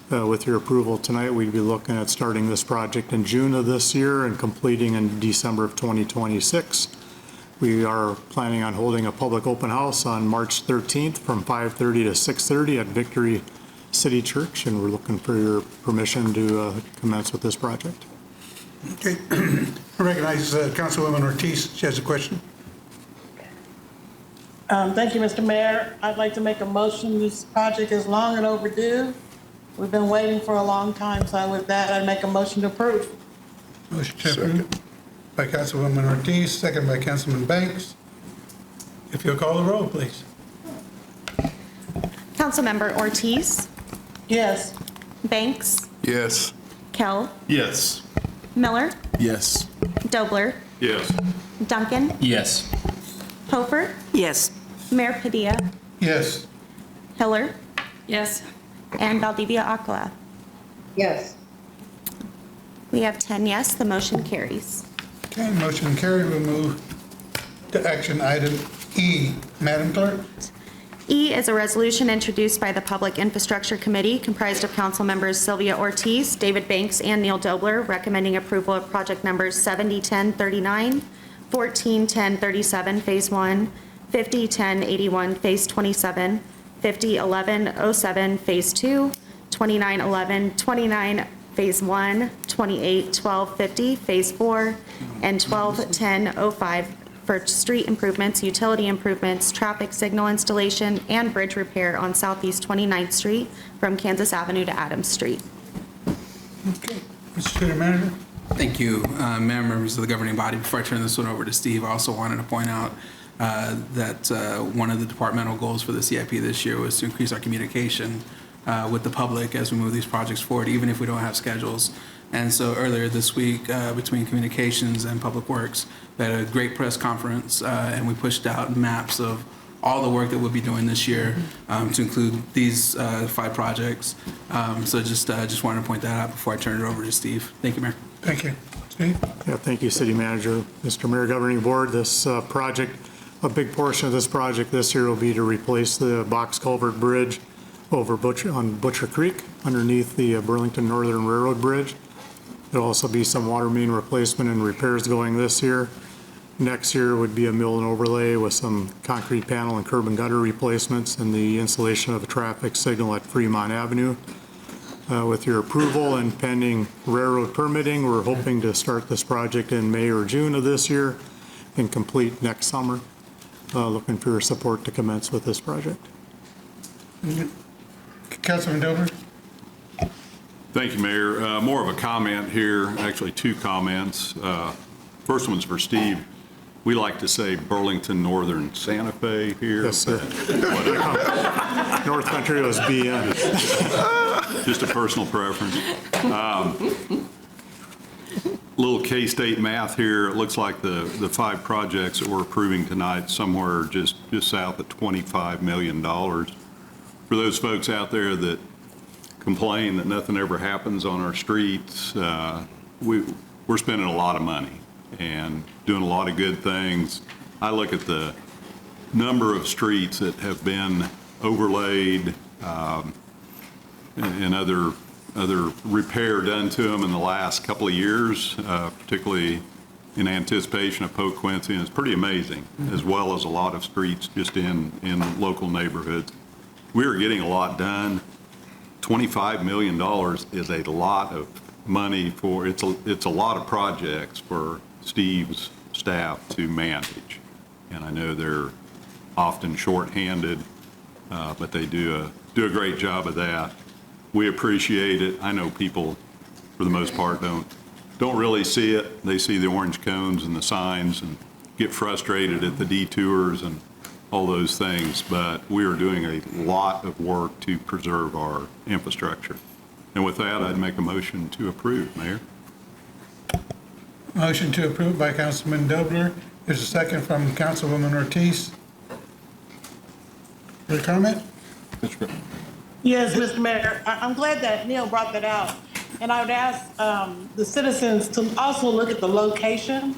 Speaker 13: With your approval tonight, we'd be looking at starting this project in June of this year and completing in December of 2026. We are planning on holding a public open house on March 13th from 5:30 to 6:30 at Victory City Church, and we're looking for your permission to commence with this project.
Speaker 1: Okay. I recognize Councilwoman Ortiz. She has a question.
Speaker 12: Thank you, Mr. Mayor. I'd like to make a motion. This project is long and overdue. We've been waiting for a long time, so with that, I'd make a motion to approve.
Speaker 1: Motion to approve by Councilwoman Ortiz, second by Councilman Banks. If you'll call the roll, please.
Speaker 4: Councilmember Ortiz,
Speaker 12: Yes.
Speaker 4: Banks,
Speaker 3: Yes.
Speaker 4: Kell,
Speaker 3: Yes.
Speaker 4: Miller,
Speaker 3: Yes.
Speaker 4: Dobler,
Speaker 9: Yes.
Speaker 4: Duncan,
Speaker 6: Yes.
Speaker 4: Hofer,
Speaker 11: Yes.
Speaker 4: Mayor Padilla,
Speaker 1: Yes.
Speaker 4: Hiller,
Speaker 5: Yes.
Speaker 4: and Valdivia Aquila.
Speaker 12: Yes.
Speaker 4: We have 10 yes, the motion carries.
Speaker 1: Okay, motion carried. We'll move to action item E. Madam Clerk.
Speaker 4: E is a resolution introduced by the Public Infrastructure Committee comprised of council members Sylvia Ortiz, David Banks, and Neil Dobler, recommending approval of project numbers 701039, 141037, Phase 1, 501081, Phase 27, 501107, Phase 2, 291129, Phase 1, 281250, Phase 4, and 121005 for street improvements, utility improvements, traffic signal installation, and bridge repair on Southeast 29th Street from Kansas Avenue to Adams Street.
Speaker 1: Okay. Mr. City Manager.
Speaker 7: Thank you, Mayor, members of the governing body. Before I turn this one over to Steve, I also wanted to point out that one of the departmental goals for the CIP this year was to increase our communication with the public as we move these projects forward, even if we don't have schedules. And so earlier this week, between Communications and Public Works, we had a great press conference, and we pushed out maps of all the work that we'll be doing this year to include these 5 projects. So just wanted to point that out before I turn it over to Steve. Thank you, Mayor.
Speaker 1: Thank you. Steve.
Speaker 13: Yeah, thank you, City Manager. Mr. Mayor, Governing Board, this project, a big portion of this project this year will be to replace the box culvert bridge over Butcher Creek underneath the Burlington Northern Railroad Bridge. There'll also be some water main replacement and repairs going this year. Next year would be a mill and overlay with some concrete panel and curb and gutter replacements and the installation of a traffic signal at Fremont Avenue. With your approval and pending railroad permitting, we're hoping to start this project in May or June of this year and complete next summer. Looking for your support to commence with this project.
Speaker 1: Councilman Dover.
Speaker 9: Thank you, Mayor. More of a comment here, actually 2 comments. First one's for Steve. We like to say Burlington Northern Santa Fe here.
Speaker 13: Yes, sir. North Country was BN.
Speaker 9: Just a personal preference. Little K-State math here. It looks like the 5 projects that we're approving tonight, somewhere just south of $25 million. For those folks out there that complain that nothing ever happens on our streets, we're spending a lot of money and doing a lot of good things. I look at the number of streets that have been overlaid and other repair done to them in the last couple of years, particularly in anticipation of Pope Quincy, and it's pretty amazing, as well as a lot of streets just in local neighborhoods. We are getting a lot done. $25 million is a lot of money for, it's a lot of projects for Steve's staff to manage. And I know they're often shorthanded, but they do a great job of that. We appreciate it. I know people, for the most part, don't really see it. They see the orange cones and the signs and get frustrated at the detours and all those things, but we are doing a lot of work to preserve our infrastructure. And with that, I'd make a motion to approve, Mayor.
Speaker 1: Motion to approve by Councilman Dobler. There's a second from Councilwoman Ortiz. Your comment?
Speaker 12: Yes, Mr. Mayor, I'm glad that Neil brought that out. And I would ask the citizens to also look at the location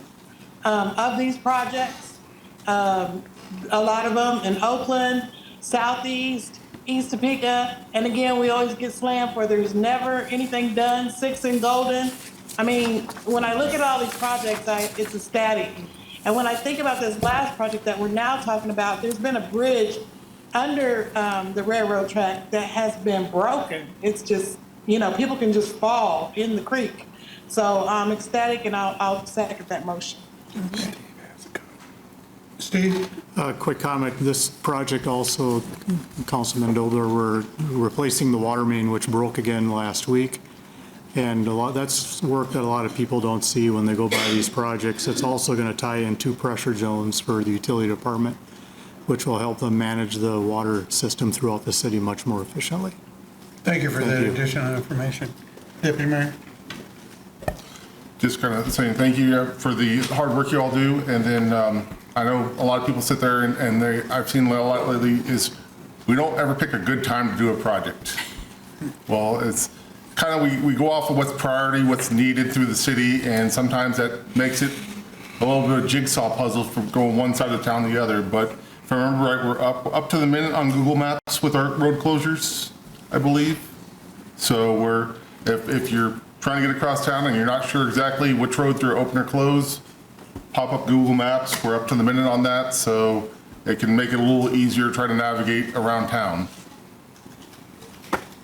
Speaker 12: of these projects. A lot of them in Oakland, Southeast, East Topeka. And again, we always get slammed where there's never anything done. 6 in Golden. I mean, when I look at all these projects, it's ecstatic. And when I think about this last project that we're now talking about, there's been a bridge under the railroad track that has been broken. It's just, people can just fall in the creek. So I'm ecstatic, and I'll second that motion.
Speaker 1: Steve?
Speaker 13: Quick comment, this project also, Councilman Dobler, we're replacing the water main, which broke again last week. And that's work that a lot of people don't see when they go by these projects. It's also going to tie in 2 pressure zones for the utility department, which will help them manage the water system throughout the city much more efficiently.
Speaker 1: Thank you for that additional information. Deputy Mayor?
Speaker 3: Just kind of saying thank you for the hard work you all do. And then I know a lot of people sit there and I've seen a lot lately is we don't ever pick a good time to do a project. Well, it's kind of, we go off of what's priority, what's needed through the city, and sometimes that makes it a little bit of a jigsaw puzzle from going one side of town to the other. But if I remember right, we're up to the minute on Google Maps with our road closures, I believe. So if you're trying to get across town and you're not sure exactly which roads are open or closed, pop up Google Maps. We're up to the minute on that, so it can make it a little easier to try to navigate around town.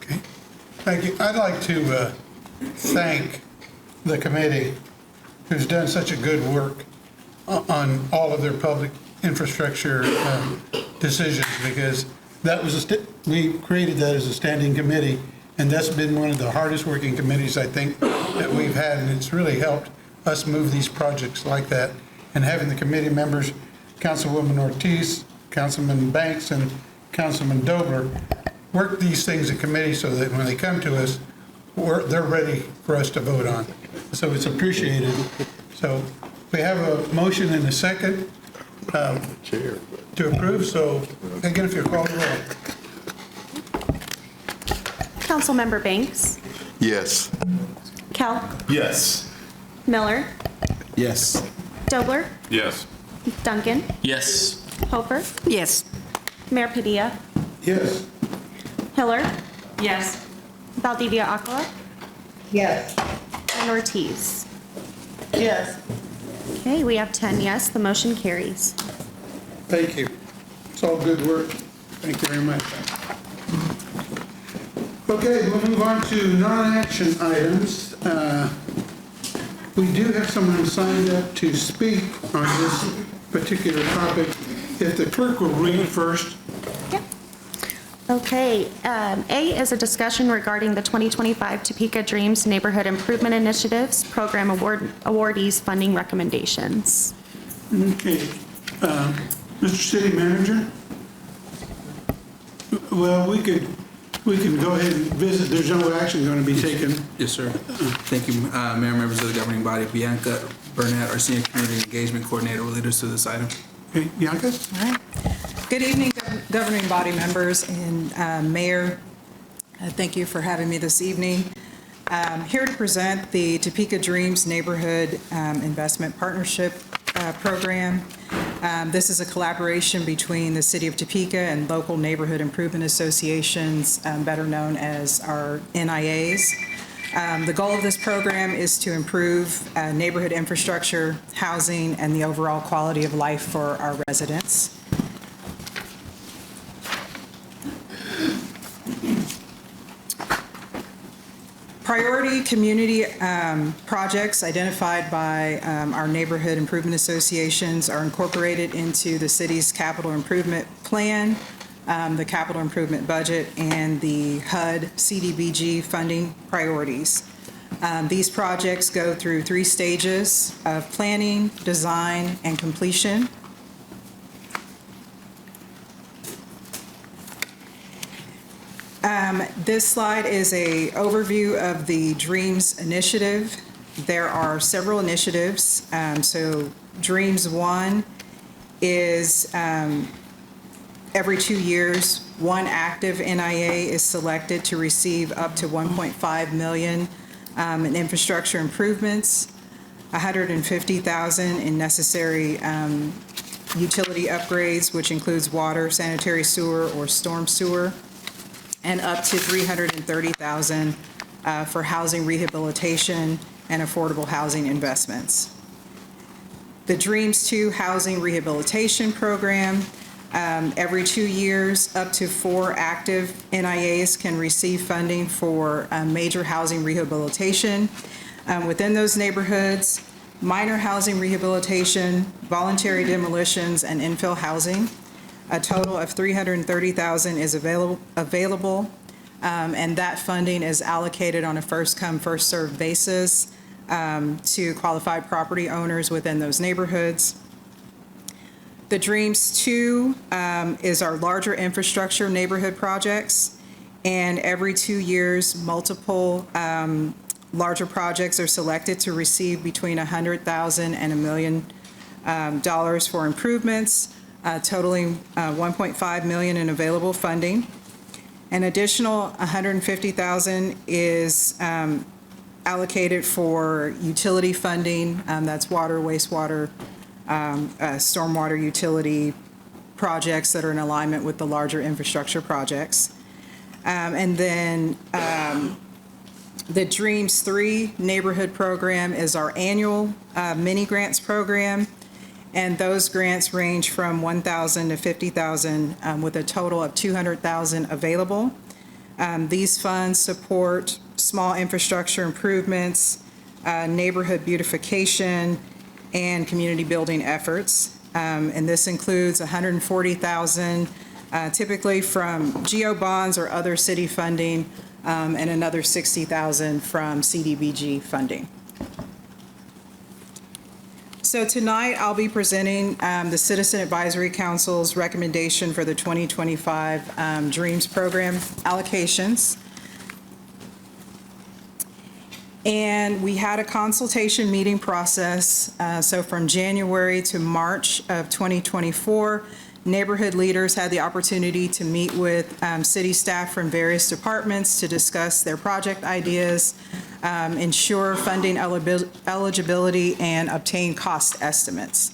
Speaker 1: Okay. Thank you. I'd like to thank the committee who's done such a good work on all of their public infrastructure decisions, because that was we created that as a standing committee, and that's been one of the hardest working committees I think that we've had, and it's really helped us move these projects like that. And having the committee members, Councilwoman Ortiz, Councilman Banks, and Councilman Dobler, work these things in committee so that when they come to us, they're ready for us to vote on. So it's appreciated. So we have a motion and a second to approve. So again, if you call the roll.
Speaker 4: Councilmember Banks?
Speaker 14: Yes.
Speaker 4: Kell?
Speaker 3: Yes.
Speaker 4: Miller?
Speaker 7: Yes.
Speaker 4: Dobler?
Speaker 9: Yes.
Speaker 4: Duncan?
Speaker 6: Yes.
Speaker 4: Hofer?
Speaker 11: Yes.
Speaker 4: Mayor Padilla?
Speaker 1: Yes.
Speaker 4: Hiller?
Speaker 5: Yes.
Speaker 4: Valdivia Aquila?
Speaker 12: Yes.
Speaker 4: And Ortiz?
Speaker 12: Yes.
Speaker 4: Okay, we have 10 yes, the motion carries.
Speaker 1: Thank you. It's all good work. Thank you very much. Okay, we'll move on to non-action items. We do have someone signed up to speak on this particular topic. If the clerk will read first.
Speaker 4: Yep. Okay, A is a discussion regarding the 2025 Topeka Dreams Neighborhood Improvement Initiatives Program awardees funding recommendations.
Speaker 1: Okay. Mr. City Manager? Well, we can go ahead and visit. There's no action going to be taken.
Speaker 7: Yes, sir. Thank you, Mayor, members of the governing body. Bianca Burnett, our Senior Community Engagement Coordinator, will lead us through this item.
Speaker 1: Okay, Bianca?
Speaker 15: All right. Good evening, governing body members and Mayor. Thank you for having me this evening. Here to present the Topeka Dreams Neighborhood Investment Partnership program. This is a collaboration between the City of Topeka and local neighborhood improvement associations, better known as our NIAs. The goal of this program is to improve neighborhood infrastructure, housing, and the overall quality of life for our residents. Priority community projects identified by our neighborhood improvement associations are incorporated into the city's capital improvement plan, the capital improvement budget, and the HUD CDBG funding priorities. These projects go through 3 stages of planning, design, and completion. This slide is an overview of the DREAMS initiative. There are several initiatives. So DREAMS 1 is every 2 years, one active NIA is selected to receive up to $1.5 million in infrastructure improvements, $150,000 in necessary utility upgrades, which includes water, sanitary sewer, or storm sewer, and up to $330,000 for housing rehabilitation and affordable housing investments. The DREAMS 2 Housing Rehabilitation Program, every 2 years, up to 4 active NIAs can receive funding for major housing rehabilitation within those neighborhoods, minor housing rehabilitation, voluntary demolitions, and infill housing. A total of $330,000 is available, and that funding is allocated on a first-come, first-served basis to qualified property owners within those neighborhoods. The DREAMS 2 is our larger infrastructure neighborhood projects, and every 2 years, multiple larger projects are selected to receive between $100,000 and $1 million for improvements, totaling $1.5 million in available funding. An additional $150,000 is allocated for utility funding. That's water, wastewater, stormwater utility projects that are in alignment with the larger infrastructure projects. And then the DREAMS 3 neighborhood program is our annual mini grants program. And those grants range from $1,000 to $50,000 with a total of $200,000 available. These funds support small infrastructure improvements, neighborhood beautification, and community building efforts. And this includes $140,000 typically from GEO bonds or other city funding, and another $60,000 from CDBG funding. So tonight, I'll be presenting the Citizen Advisory Council's recommendation for the 2025 DREAMS program allocations. And we had a consultation meeting process. So from January to March of 2024, neighborhood leaders had the opportunity to meet with city staff from various departments to discuss their project ideas, ensure funding eligibility, and obtain cost estimates.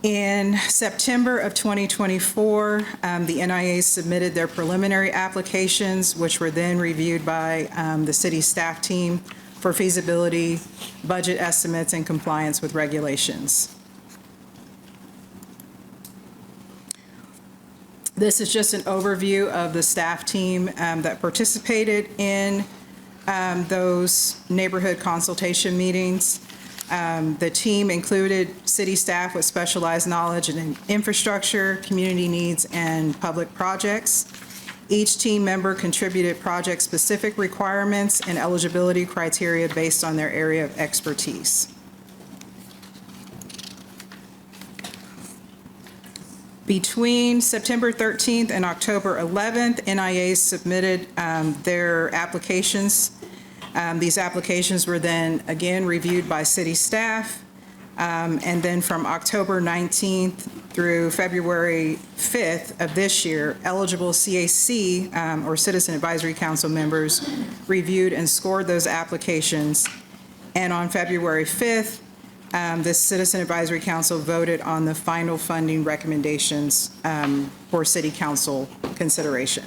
Speaker 15: In September of 2024, the NIAs submitted their preliminary applications, which were then reviewed by the city staff team for feasibility, budget estimates, and compliance with regulations. This is just an overview of the staff team that participated in those neighborhood consultation meetings. The team included city staff with specialized knowledge in infrastructure, community needs, and public projects. Each team member contributed project-specific requirements and eligibility criteria based on their area of expertise. Between September 13th and October 11th, NIAs submitted their applications. These applications were then again reviewed by city staff. And then from October 19th through February 5th of this year, eligible CAC or Citizen Advisory Council members reviewed and scored those applications. And on February 5th, the Citizen Advisory Council voted on the final funding recommendations for City Council consideration.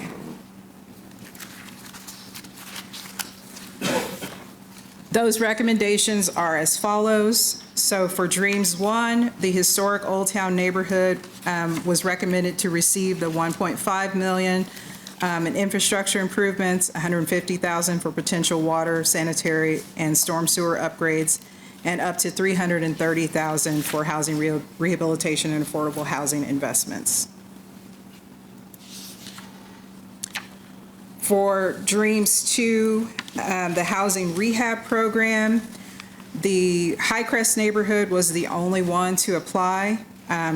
Speaker 15: Those recommendations are as follows. So for Dreams 1, the historic Old Town neighborhood was recommended to receive the $1.5 million in infrastructure improvements, $150,000 for potential water, sanitary, and storm sewer upgrades, and up to $330,000 for housing rehabilitation and affordable housing investments. For Dreams 2, the housing rehab program, the Highcrest neighborhood was the only one to apply.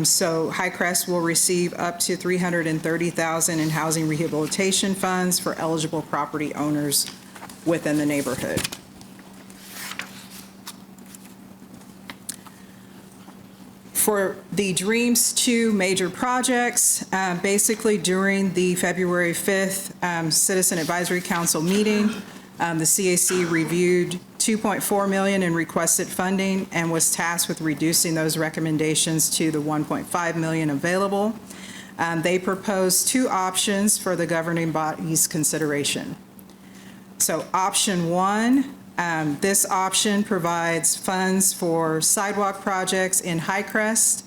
Speaker 15: So Highcrest will receive up to $330,000 in housing rehabilitation funds for eligible property owners within the neighborhood. For the Dreams 2 major projects, basically during the February 5th Citizen Advisory Council meeting, the CAC reviewed $2.4 million in requested funding and was tasked with reducing those recommendations to the $1.5 million available. They proposed two options for the governing body's consideration. So option 1, this option provides funds for sidewalk projects in Highcrest,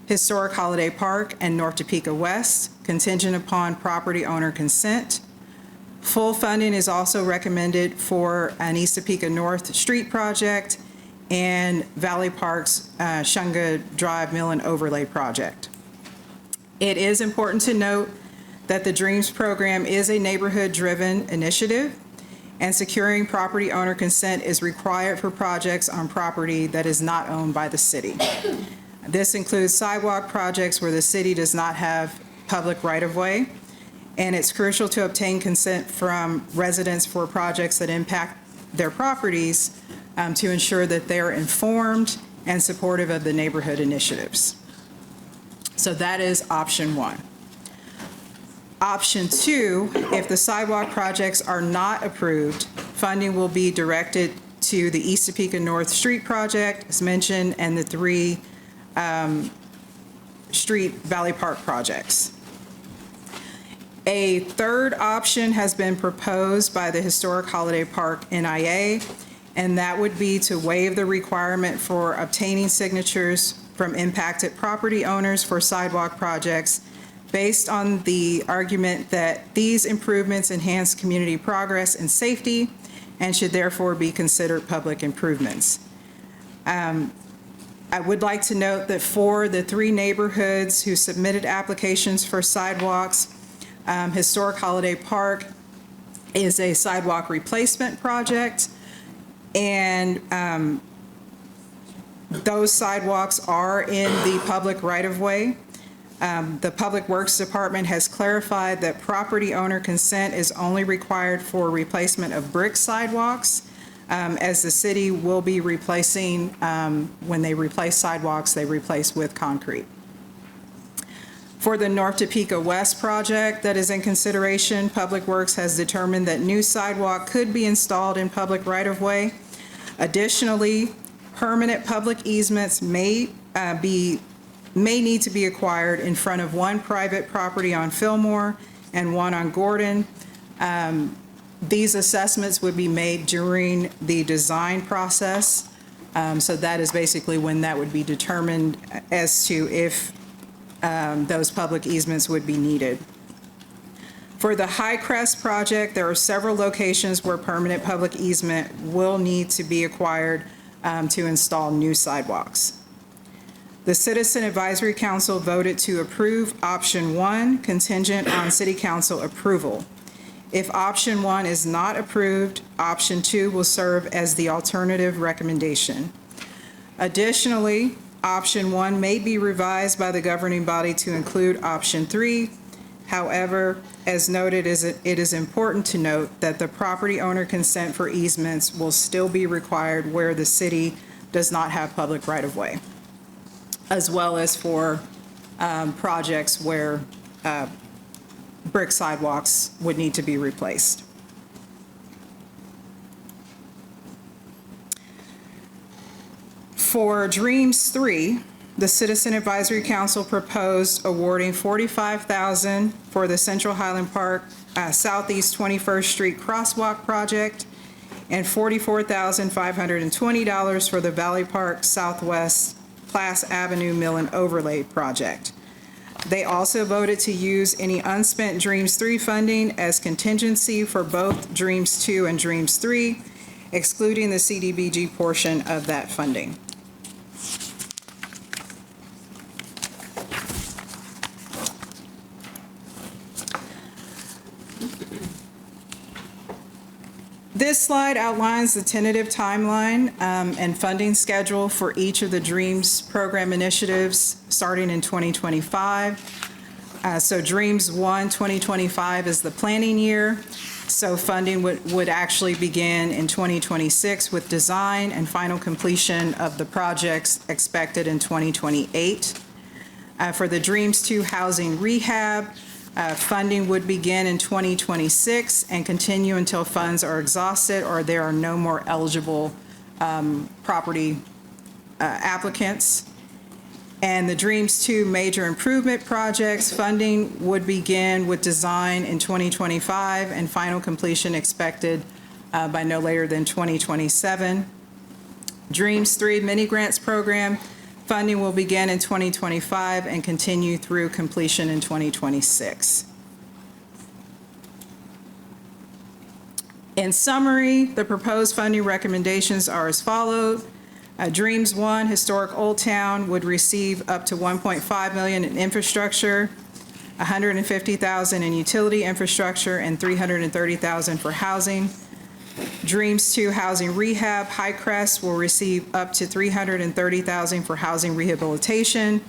Speaker 15: Historic Holiday Park, and North Topeka West, contingent upon property owner consent. Full funding is also recommended for an East Topeka North Street project and Valley Park's Shunga Drive Mill and Overlay project. It is important to note that the Dreams program is a neighborhood-driven initiative, and securing property owner consent is required for projects on property that is not owned by the city. This includes sidewalk projects where the city does not have public right-of-way, and it's crucial to obtain consent from residents for projects that impact their properties to ensure that they're informed and supportive of the neighborhood initiatives. So that is option 1. Option 2, if the sidewalk projects are not approved, funding will be directed to the East Topeka North Street project, as mentioned, and the 3 Street Valley Park projects. A third option has been proposed by the Historic Holiday Park NIA, and that would be to waive the requirement for obtaining signatures from impacted property owners for sidewalk projects based on the argument that these improvements enhance community progress and safety and should therefore be considered public improvements. I would like to note that for the 3 neighborhoods who submitted applications for sidewalks, Historic Holiday Park is a sidewalk replacement project, and those sidewalks are in the public right-of-way. The Public Works Department has clarified that property owner consent is only required for replacement of brick sidewalks, as the city will be replacing, when they replace sidewalks, they replace with concrete. For the North Topeka West project that is in consideration, Public Works has determined that new sidewalk could be installed in public right-of-way. Additionally, permanent public easements may need to be acquired in front of 1 private property on Fillmore and 1 on Gordon. These assessments would be made during the design process. So that is basically when that would be determined as to if those public easements would be needed. For the Highcrest project, there are several locations where permanent public easement will need to be acquired to install new sidewalks. The Citizen Advisory Council voted to approve option 1 contingent on City Council approval. If option 1 is not approved, option 2 will serve as the alternative recommendation. Additionally, option 1 may be revised by the governing body to include option 3. However, as noted, it is important to note that the property owner consent for easements will still be required where the city does not have public right-of-way, as well as for projects where brick sidewalks would need to be replaced. For Dreams 3, the Citizen Advisory Council proposed awarding $45,000 for the Central Highland Park Southeast 21st Street Crosswalk Project and $44,520 for the Valley Park Southwest Class Avenue Mill and Overlay Project. They also voted to use any unspent Dreams 3 funding as contingency for both Dreams 2 and Dreams 3, excluding the CDBG portion of that funding. This slide outlines the tentative timeline and funding schedule for each of the Dreams program initiatives starting in 2025. So Dreams 1, 2025 is the planning year. So funding would actually begin in 2026 with design and final completion of the projects expected in 2028. For the Dreams 2 housing rehab, funding would begin in 2026 and continue until funds are exhausted or there are no more eligible property applicants. And the Dreams 2 major improvement projects funding would begin with design in 2025 and final completion expected by no later than 2027. Dreams 3 mini grants program funding will begin in 2025 and continue through completion in 2026. In summary, the proposed funding recommendations are as follows. Dreams 1, Historic Old Town, would receive up to $1.5 million in infrastructure, $150,000 in utility infrastructure, and $330,000 for housing. Dreams 2 housing rehab, Highcrest, will receive up to $330,000 for housing rehabilitation.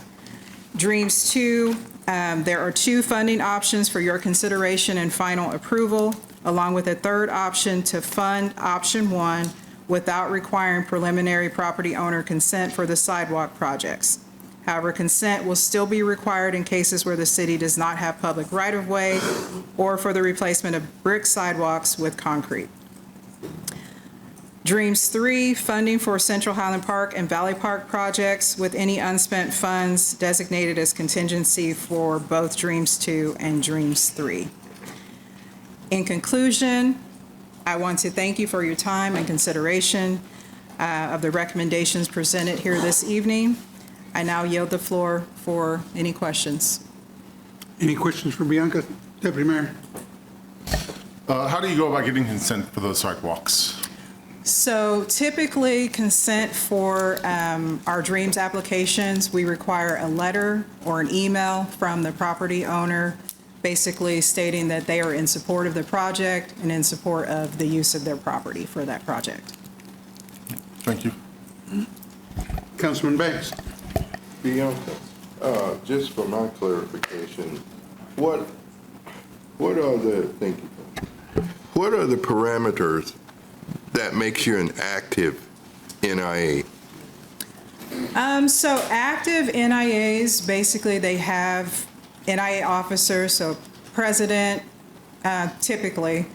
Speaker 15: Dreams 2, there are 2 funding options for your consideration and final approval, along with a third option to fund option 1 without requiring preliminary property owner consent for the sidewalk projects. However, consent will still be required in cases where the city does not have public right-of-way or for the replacement of brick sidewalks with concrete. Dreams 3, funding for Central Highland Park and Valley Park projects with any unspent funds designated as contingency for both Dreams 2 and Dreams 3. In conclusion, I want to thank you for your time and consideration of the recommendations presented here this evening. I now yield the floor for any questions.
Speaker 1: Any questions for Bianca, Deputy Mayor?
Speaker 3: How do you go about getting consent for those sidewalks?
Speaker 15: So typically, consent for our Dreams applications, we require a letter or an email from the property owner, basically stating that they are in support of the project and in support of the use of their property for that project.
Speaker 3: Thank you.
Speaker 1: Councilman Banks?
Speaker 14: Bianca, just for my clarification, what are the parameters that makes you an active NIA?
Speaker 15: So active NIAs, basically they have NIA officers, so president, typically.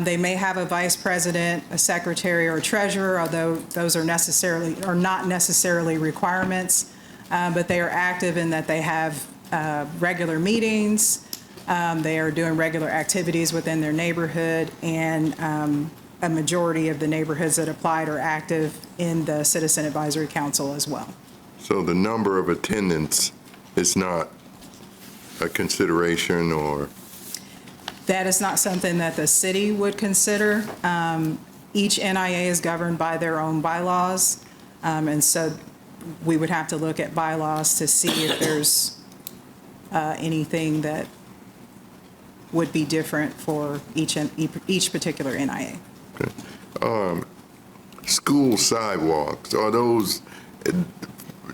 Speaker 15: They may have a vice president, a secretary, or a treasurer, although those are not necessarily requirements. But they are active in that they have regular meetings, they are doing regular activities within their neighborhood, and a majority of the neighborhoods that applied are active in the Citizen Advisory Council as well.
Speaker 14: So the number of attendants is not a consideration, or?
Speaker 15: That is not something that the city would consider. Each NIA is governed by their own bylaws, and so we would have to look at bylaws to see if there's anything that would be different for each particular NIA.
Speaker 14: Okay. School sidewalks, are those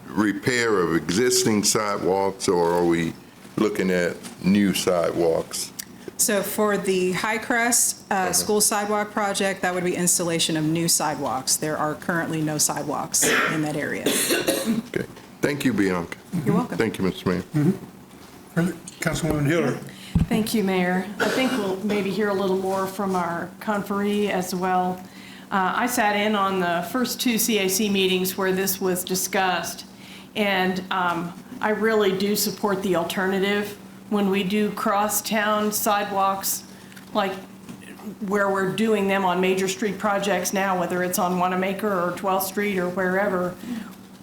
Speaker 14: repair of existing sidewalks, or are we looking at new sidewalks?
Speaker 15: So for the Highcrest school sidewalk project, that would be installation of new sidewalks. There are currently no sidewalks in that area.
Speaker 14: Okay. Thank you, Bianca.
Speaker 15: You're welcome.
Speaker 14: Thank you, Mr. Mayor.
Speaker 1: Councilwoman Hiller?
Speaker 5: Thank you, Mayor. I think we'll maybe hear a little more from our conferee as well. I sat in on the first two CAC meetings where this was discussed, and I really do support the alternative. When we do cross-town sidewalks, like where we're doing them on major street projects now, whether it's on Wanamaker or 12th Street or wherever,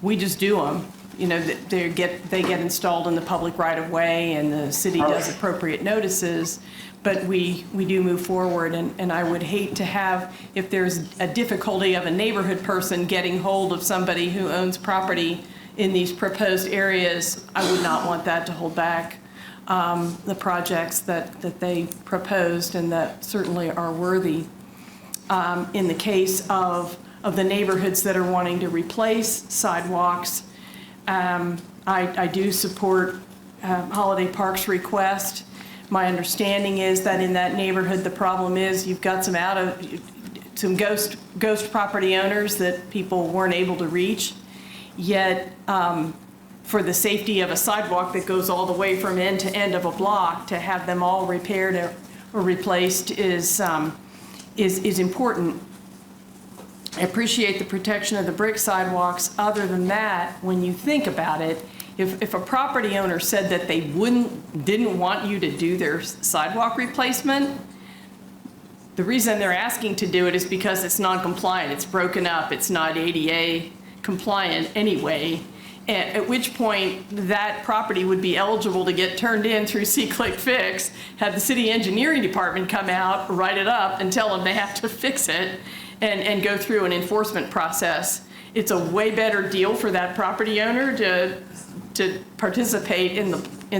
Speaker 5: we just do them. You know, they get installed in the public right-of-way, and the city does appropriate notices, but we do move forward, and I would hate to have, if there's a difficulty of a neighborhood person getting hold of somebody who owns property in these proposed areas, I would not want that to hold back the projects that they proposed and that certainly are worthy. In the case of the neighborhoods that are wanting to replace sidewalks, I do support Holiday Park's request. My understanding is that in that neighborhood, the problem is you've got some ghost property owners that people weren't able to reach, yet for the safety of a sidewalk that goes all the way from end to end of a block, to have them all repaired or replaced is important. I appreciate the protection of the brick sidewalks. Other than that, when you think about it, if a property owner said that they didn't want you to do their sidewalk replacement, the reason they're asking to do it is because it's non-compliant, it's broken up, it's not ADA compliant anyway, at which point that property would be eligible to get turned in through See-Click Fix, have the city engineering department come out, write it up, and tell them they have to fix it, and go through an enforcement process. It's a way better deal for that property owner to participate in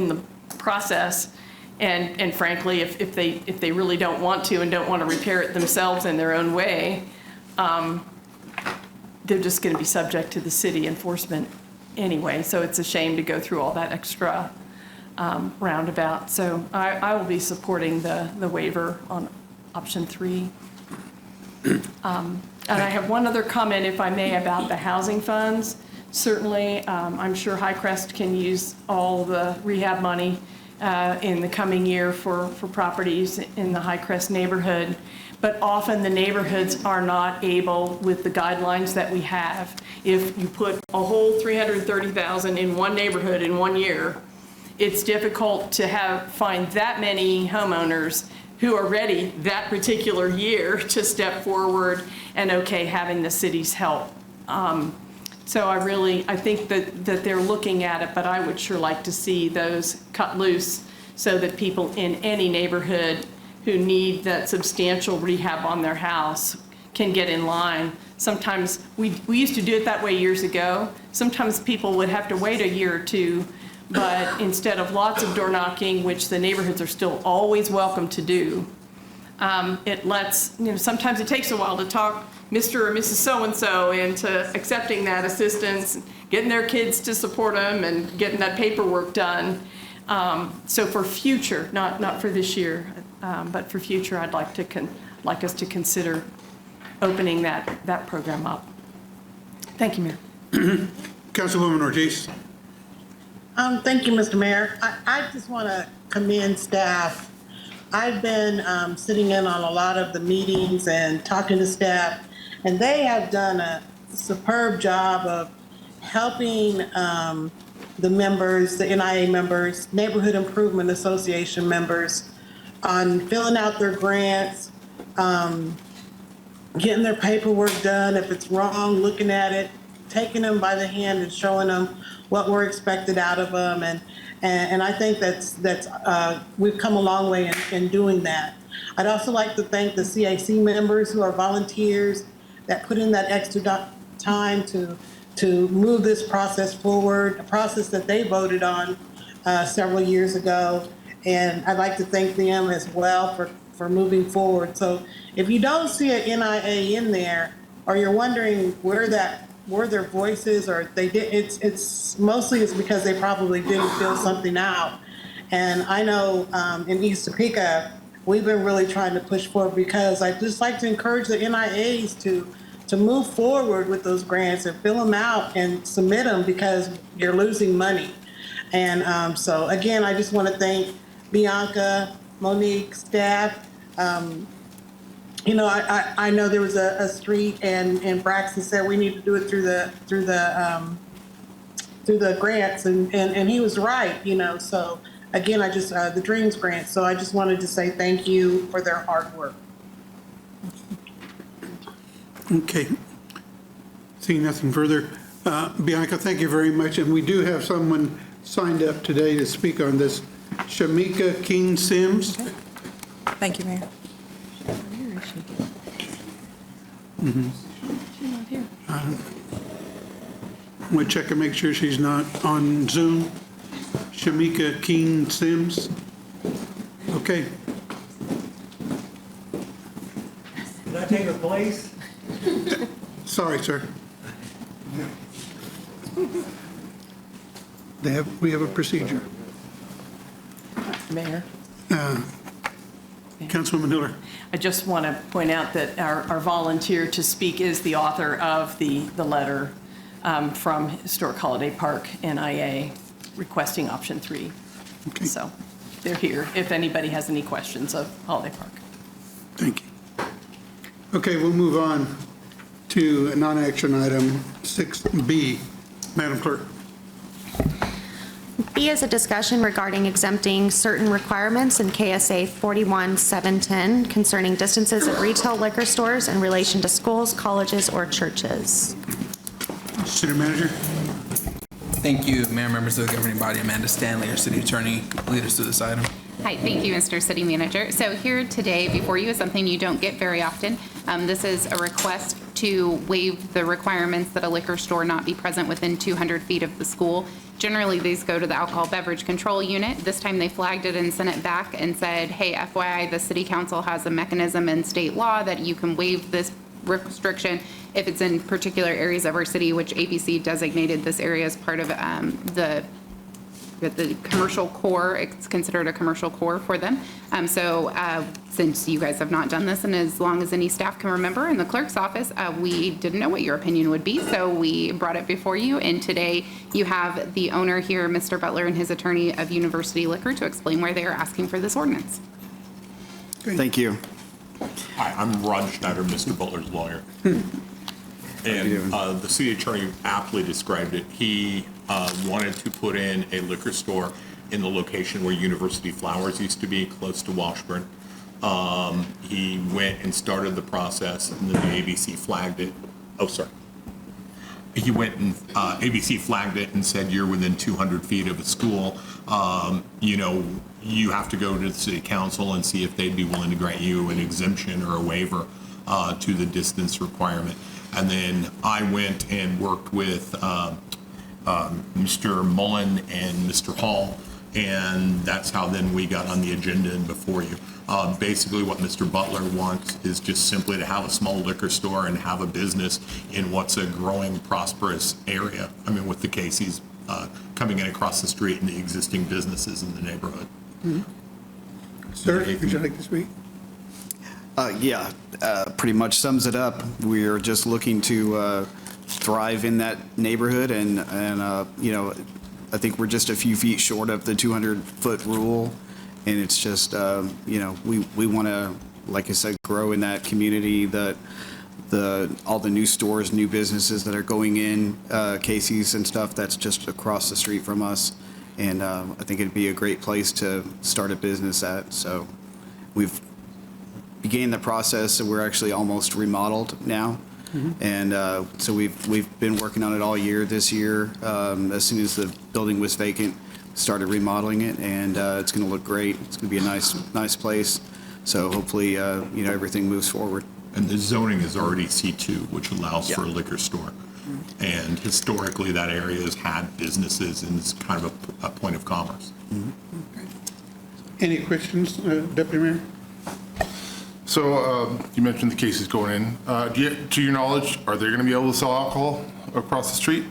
Speaker 5: the process, and frankly, if they really don't want to and don't want to repair it themselves in their own way, they're just going to be subject to the city enforcement anyway. So it's a shame to go through all that extra roundabout. So I will be supporting the waiver on option 3. And I have one other comment, if I may, about the housing funds. Certainly, I'm sure Highcrest can use all the rehab money in the coming year for properties in the Highcrest neighborhood. But often the neighborhoods are not able, with the guidelines that we have, if you put a whole $330,000 in one neighborhood in 1 year, it's difficult to find that many homeowners who are ready that particular year to step forward and okay having the city's help. So I think that they're looking at it, but I would sure like to see those cut loose so that people in any neighborhood who need that substantial rehab on their house can get in line. Sometimes, we used to do it that way years ago. Sometimes people would have to wait a year or two, but instead of lots of door knocking, which the neighborhoods are still always welcome to do, it lets, sometimes it takes a while to talk Mr. or Mrs. So-and-so into accepting that assistance, getting their kids to support them, and getting that paperwork done. So for future, not for this year, but for future, I'd like us to consider opening that program up. Thank you, Mayor.
Speaker 16: Councilwoman Ortiz.
Speaker 12: Thank you, Mr. Mayor. I just want to commend staff. I've been sitting in on a lot of the meetings and talking to staff, and they have done a superb job of helping the members, the NIA members, Neighborhood Improvement Association members, on filling out their grants, getting their paperwork done. If it's wrong, looking at it, taking them by the hand and showing them what we're expected out of them. And I think that's we've come a long way in doing that. I'd also like to thank the CAC members who are volunteers that put in that extra time to move this process forward, a process that they voted on several years ago. And I'd like to thank them as well for moving forward. So if you don't see an NIA in there, or you're wondering where their voices, or they did, it's mostly because they probably didn't fill something out. And I know in East Topeka, we've been really trying to push forward, because I'd just like to encourage the NIAs to move forward with those grants and fill them out and submit them, because you're losing money. And so again, I just want to thank Bianca, Monique, staff, you know, I know there was a street and Braxton said we need to do it through the grants, and he was right, you know. So again, the Dreams Grant. So I just wanted to say thank you for their hard work.
Speaker 16: Okay. Seeing nothing further. Bianca, thank you very much. And we do have someone signed up today to speak on this. Shamika King Sims.
Speaker 15: Thank you, Mayor.
Speaker 5: She's not here.
Speaker 16: I'm going to check and make sure she's not on Zoom. Shamika King Sims. Okay.
Speaker 8: Did I take her place?
Speaker 16: Sorry, sir. We have a procedure.
Speaker 5: Mayor?
Speaker 16: Councilwoman Hiller.
Speaker 5: I just want to point out that our volunteer to speak is the author of the letter from Historic Holiday Park NIA requesting option 3.
Speaker 16: Okay.
Speaker 5: So they're here if anybody has any questions of Holiday Park.
Speaker 16: Thank you. Okay, we'll move on to a non-action item 6B. Madam Clerk.
Speaker 4: B is a discussion regarding exempting certain requirements in KSA 41710 concerning distances of retail liquor stores in relation to schools, colleges, or churches.
Speaker 16: City Manager.
Speaker 7: Thank you, Mayor, members of the governing body. Amanda Stanley, our city attorney, lead us through this item.
Speaker 17: Hi, thank you, Mr. City Manager. So here today before you is something you don't get very often. This is a request to waive the requirements that a liquor store not be present within 200 feet of the school. Generally, these go to the Alcohol Beverage Control Unit. This time they flagged it and sent it back and said, hey, FYI, the City Council has a mechanism in state law that you can waive this restriction if it's in particular areas of our city, which ABC designated this area as part of the commercial core. It's considered a commercial core for them. Since you guys have not done this, and as long as any staff can remember in the clerk's office, we didn't know what your opinion would be, so we brought it before you. And today you have the owner here, Mr. Butler, and his attorney of University Liquor to explain why they are asking for this ordinance.
Speaker 18: Thank you.
Speaker 19: Hi, I'm Ron Schneider, Mr. Butler's lawyer. And the city attorney aptly described it. He wanted to put in a liquor store in the location where University Flowers used to be, close to Washburn. He went and started the process, and then the ABC flagged it. Oh, sorry. He went and ABC flagged it and said you're within 200 feet of a school. You know, you have to go to the city council and see if they'd be willing to grant you an exemption or a waiver to the distance requirement. And then I went and worked with Mr. Mullen and Mr. Hall, and that's how then we got on the agenda and before you. Basically what Mr. Butler wants is just simply to have a small liquor store and have a business in what's a growing, prosperous area. I mean, with the Casey's coming in across the street and the existing businesses in the neighborhood.
Speaker 16: Sir, would you like to speak?
Speaker 18: Yeah, pretty much sums it up. We're just looking to thrive in that neighborhood, and you know, I think we're just a few feet short of the 200-foot rule, and it's just you know, we want to, like I said, grow in that community. That all the new stores, new businesses that are going in, Casey's and stuff, that's just across the street from us, and I think it'd be a great place to start a business at. So we've began the process, and we're actually almost remodeled now. And so we've been working on it all year this year. As soon as the building was vacant, started remodeling it, and it's going to look great. It's going to be a nice place. So hopefully, you know, everything moves forward.
Speaker 19: And the zoning is already C2, which allows for a liquor store. And historically, that area has had businesses, and it's kind of a point of commerce.
Speaker 16: Any questions, Deputy Mayor?
Speaker 3: So you mentioned the cases going in. To your knowledge, are they going to be able to sell alcohol across the street?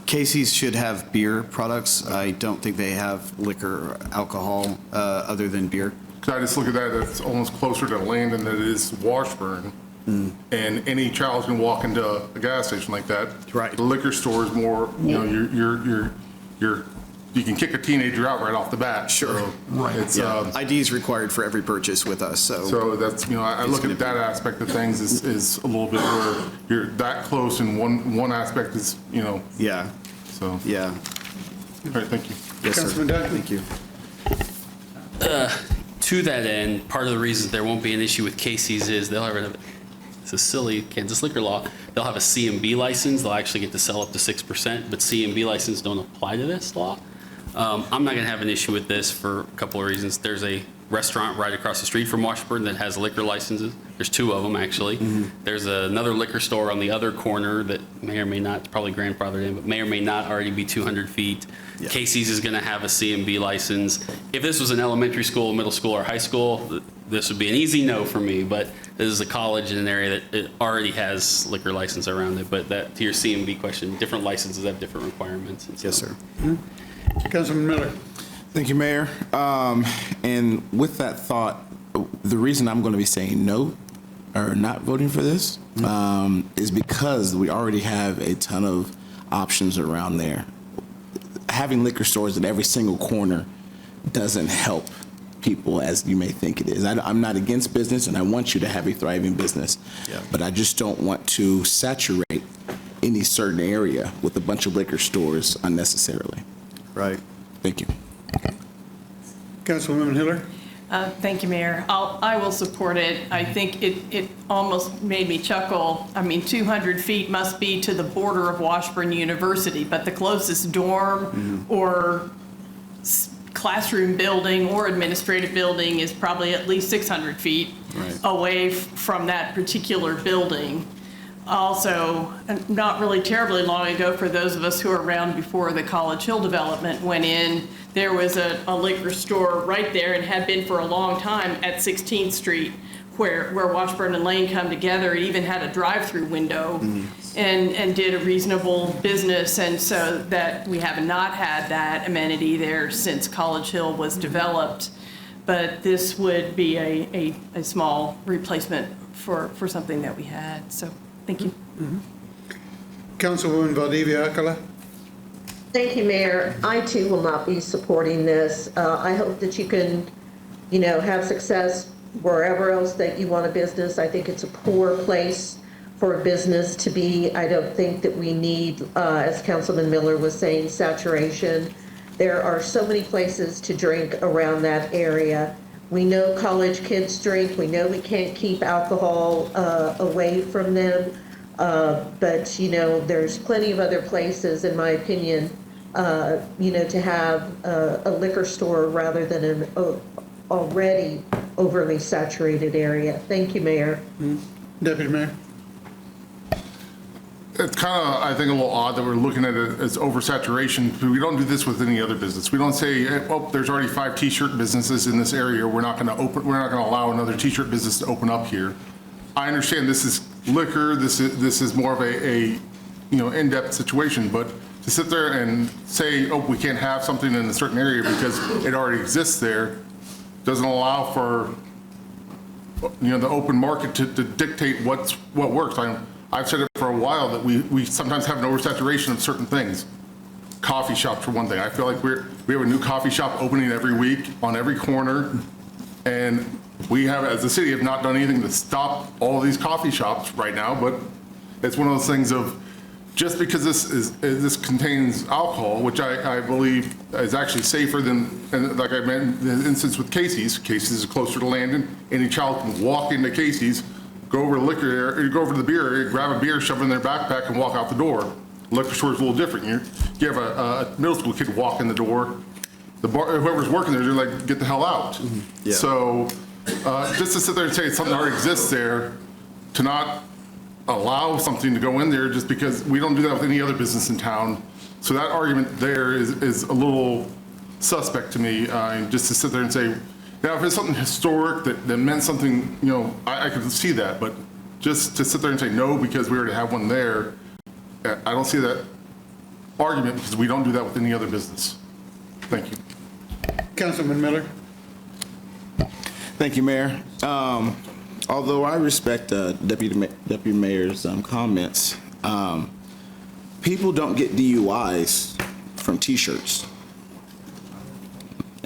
Speaker 18: Casey's should have beer products. I don't think they have liquor or alcohol other than beer.
Speaker 3: Because I just look at that, it's almost closer to Landon than it is Washburn. And any child can walk into a gas station like that.
Speaker 18: Right.
Speaker 3: The liquor store is more, you know, your you can kick a teenager out right off the bat.
Speaker 18: Sure.
Speaker 3: So
Speaker 18: Right.
Speaker 3: It's,
Speaker 18: Yeah. ID is required for every purchase with us, so.
Speaker 3: So that's, I look at that aspect of things is a little bit where you're that close and one aspect is,
Speaker 18: Yeah.
Speaker 3: so.
Speaker 18: Yeah.
Speaker 3: All right, thank you.
Speaker 18: Yes, sir.
Speaker 16: Councilman Duncan?
Speaker 18: Thank you.
Speaker 6: To that end, part of the reason there won't be an issue with Casey's is they'll have it's a silly Kansas liquor law. They'll have a C&B license. They'll actually get to sell up to 6%, but C&B licenses don't apply to this law. I'm not going to have an issue with this for a couple of reasons. There's a restaurant right across the street from Washburn that has liquor licenses. There's 2 of them, actually. There's another liquor store on the other corner that may or may not, it's probably grandfathered in, but may or may not already be 200 feet.
Speaker 18: Yeah.
Speaker 6: Casey's is going to have a C&B license. If this was an elementary school, middle school, or high school, this would be an easy no for me, but this is a college in an area that it already has liquor license around it. But that, to your C&B question, different licenses have different requirements. And so.
Speaker 18: Yes, sir.
Speaker 16: Councilman Miller?
Speaker 20: Thank you, Mayor. And with that thought, the reason I'm going to be saying no or not voting for this is because we already have a ton of options around there. Having liquor stores at every single corner doesn't help people as you may think it is. I'm not against business, and I want you to have a thriving business, but I just don't want to saturate any certain area with a bunch of liquor stores unnecessarily.
Speaker 18: Right.
Speaker 20: Thank you.
Speaker 16: Councilwoman Hiller?
Speaker 5: Thank you, Mayor. I will support it. I think it almost made me chuckle. I mean, 200 feet must be to the border of Washburn University, but the closest dorm or classroom building or administrative building is probably at least 600 feet away from that particular building. Also, not really terribly long ago, for those of us who were around before the College Hill development went in, there was a liquor store right there and had been for a long time at 16th Street where Washburn and Lane come together. It even had a drive-through window and did a reasonable business. And so that we have not had that amenity there since College Hill was developed. But this would be a small replacement for something that we had. So thank you.
Speaker 16: Councilwoman Valdivia Acala?
Speaker 2: Thank you, Mayor. I too will not be supporting this. I hope that you can, have success wherever else that you want a business. I think it's a poor place for a business to be. I don't think that we need, as Councilman Miller was saying, saturation. There are so many places to drink around that area. We know college kids drink. We know we can't keep alcohol away from them. But, there's plenty of other places, in my opinion, to have a liquor store rather than an already overly saturated area. Thank you, Mayor.
Speaker 16: Deputy Mayor?
Speaker 3: It's kind of, I think, a little odd that we're looking at it as oversaturation. We don't do this with any other business. We don't say, oh, there's already 5 T-shirt businesses in this area. We're not going to allow another T-shirt business to open up here. I understand this is liquor. This is more of a in-depth situation. But to sit there and say, oh, we can't have something in a certain area because it already exists there, doesn't allow for the open market to dictate what works. I've said it for a while that we sometimes have an oversaturation of certain things. Coffee shops, for one thing. I feel like we have a new coffee shop opening every week on every corner, and we have, as a city, have not done anything to stop all of these coffee shops right now. But it's one of those things of just because this contains alcohol, which I believe is actually safer than, and like I meant, the instance with Casey's. Casey's is closer to Landon. Any child can walk into Casey's, go over to liquor area, go over to the beer area, grab a beer, shove it in their backpack, and walk out the door. Liquor store is a little different. You have a middle school kid walk in the door. The bar, whoever's working there, they're like, get the hell out.
Speaker 18: Yeah.
Speaker 3: So just to sit there and say something already exists there, to not allow something to go in there just because we don't do that with any other business in town. So that argument there is a little suspect to me. Just to sit there and say, now, if it's something historic that meant something, I could see that. But just to sit there and say no because we already have one there, I don't see that argument because we don't do that with any other business. Thank you.
Speaker 16: Councilman Miller?
Speaker 20: Thank you, Mayor. Although I respect Deputy Mayor's comments, people don't get DUIs from T-shirts.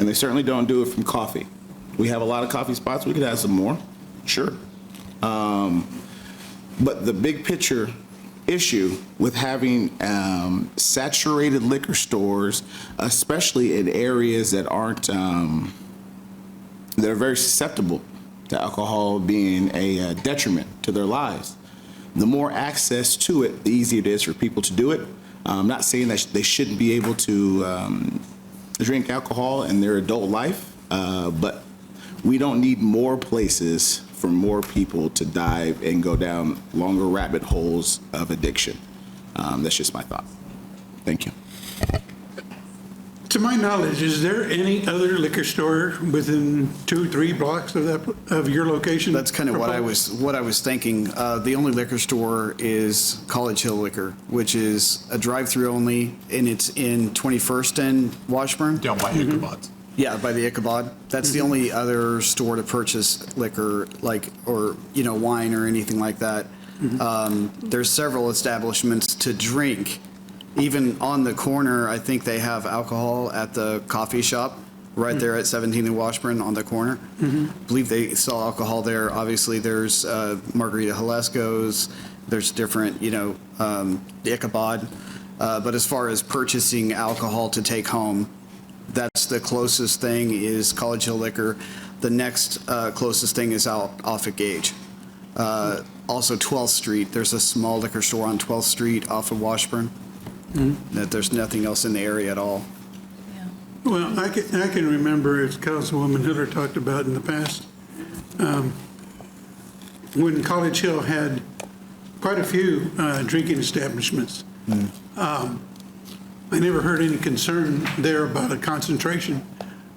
Speaker 20: and they certainly don't do it from coffee. We have a lot of coffee spots. We could add some more, sure. But the big picture issue with having saturated liquor stores, especially in areas that aren't, that are very susceptible to alcohol being a detriment to their lives. The more access to it, the easier it is for people to do it. I'm not saying that they shouldn't be able to drink alcohol in their adult life, but we don't need more places for more people to dive and go down longer rabbit holes of addiction. That's just my thought. Thank you.
Speaker 16: To my knowledge, is there any other liquor store within 2 or 3 blocks of your location?
Speaker 18: That's kind of what I was thinking. The only liquor store is College Hill Liquor, which is a drive-through only, and it's in 21st and Washburn.
Speaker 19: Down by Ichabod's.
Speaker 18: Yeah, by the Ichabod. That's the only other store to purchase liquor, or wine or anything like that. There's several establishments to drink. Even on the corner, I think they have alcohol at the coffee shop right there at 17th and Washburn on the corner. I believe they sell alcohol there. Obviously, there's Margarita Halesco's. There's different, the Ichabod. But as far as purchasing alcohol to take home, that's the closest thing is College Hill Liquor. The next closest thing is out off at Gage. Also 12th Street, there's a small liquor store on 12th Street off of Washburn. That there's nothing else in the area at all.
Speaker 16: Well, I can remember, as Councilwoman Hiller talked about in the past, when College Hill had quite a few drinking establishments. I never heard any concern there about a concentration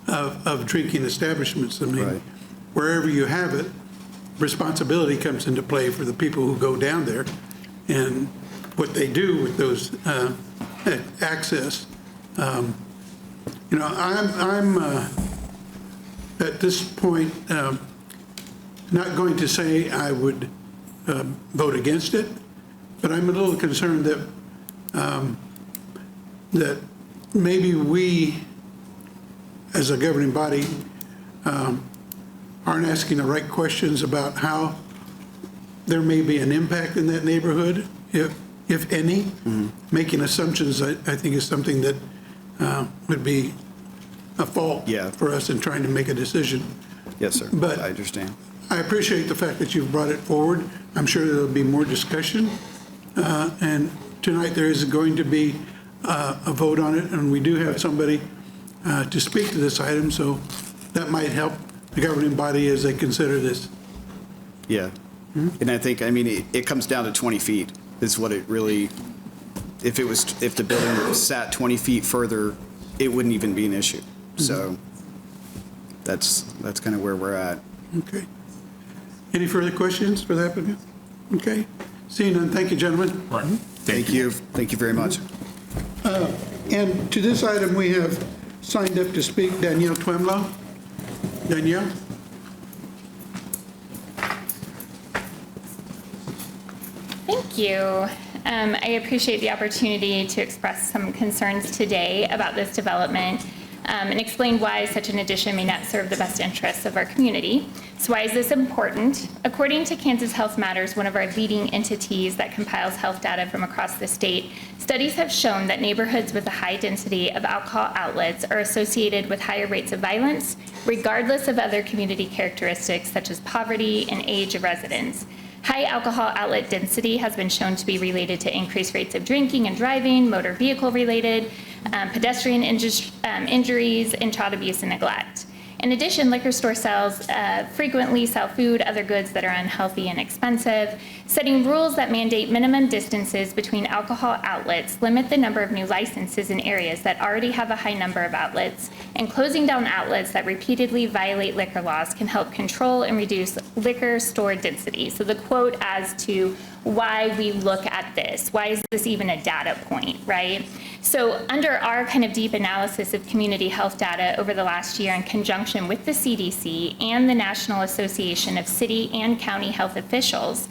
Speaker 16: of drinking establishments. I mean, wherever you have it, responsibility comes into play for the people who go down there and what they do with those access. I'm at this point not going to say I would vote against it, but I'm a little concerned that that maybe we, as a governing body, aren't asking the right questions about how there may be an impact in that neighborhood, if any. Making assumptions, I think, is something that would be a fault for us in trying to make a decision.
Speaker 18: Yes, sir.
Speaker 16: But
Speaker 18: I understand.
Speaker 16: I appreciate the fact that you've brought it forward. I'm sure there'll be more discussion. And tonight there is going to be a vote on it, and we do have somebody to speak to this item, so that might help the governing body as they consider this.
Speaker 18: Yeah. And I think, it comes down to 20 feet is what it really, if the building sat 20 feet further, it wouldn't even be an issue. So that's kind of where we're at.
Speaker 16: Okay. Any further questions for the applicant? Okay. Seeing none, thank you, gentlemen.
Speaker 18: Thank you. Thank you very much.
Speaker 16: And to this item, we have signed up to speak Danielle Twemlow. Danielle?
Speaker 21: Thank you. I appreciate the opportunity to express some concerns today about this development and explain why such an addition may not serve the best interests of our community. So why is this important? According to Kansas Health Matters, one of our leading entities that compiles health data from across the state, studies have shown that neighborhoods with a high density of alcohol outlets are associated with higher rates of violence, regardless of other community characteristics such as poverty and age of residents. High alcohol outlet density has been shown to be related to increased rates of drinking and driving, motor vehicle related, pedestrian injuries, and child abuse and neglect. In addition, liquor store sales frequently sell food, other goods that are unhealthy and expensive. Setting rules that mandate minimum distances between alcohol outlets limit the number of new licenses in areas that already have a high number of outlets, and closing down outlets that repeatedly violate liquor laws can help control and reduce liquor store density. So the quote as to why we look at this, why is this even a data point, right? So under our kind of deep analysis of community health data over the last year in conjunction with the CDC and the National Association of City and County Health Officials,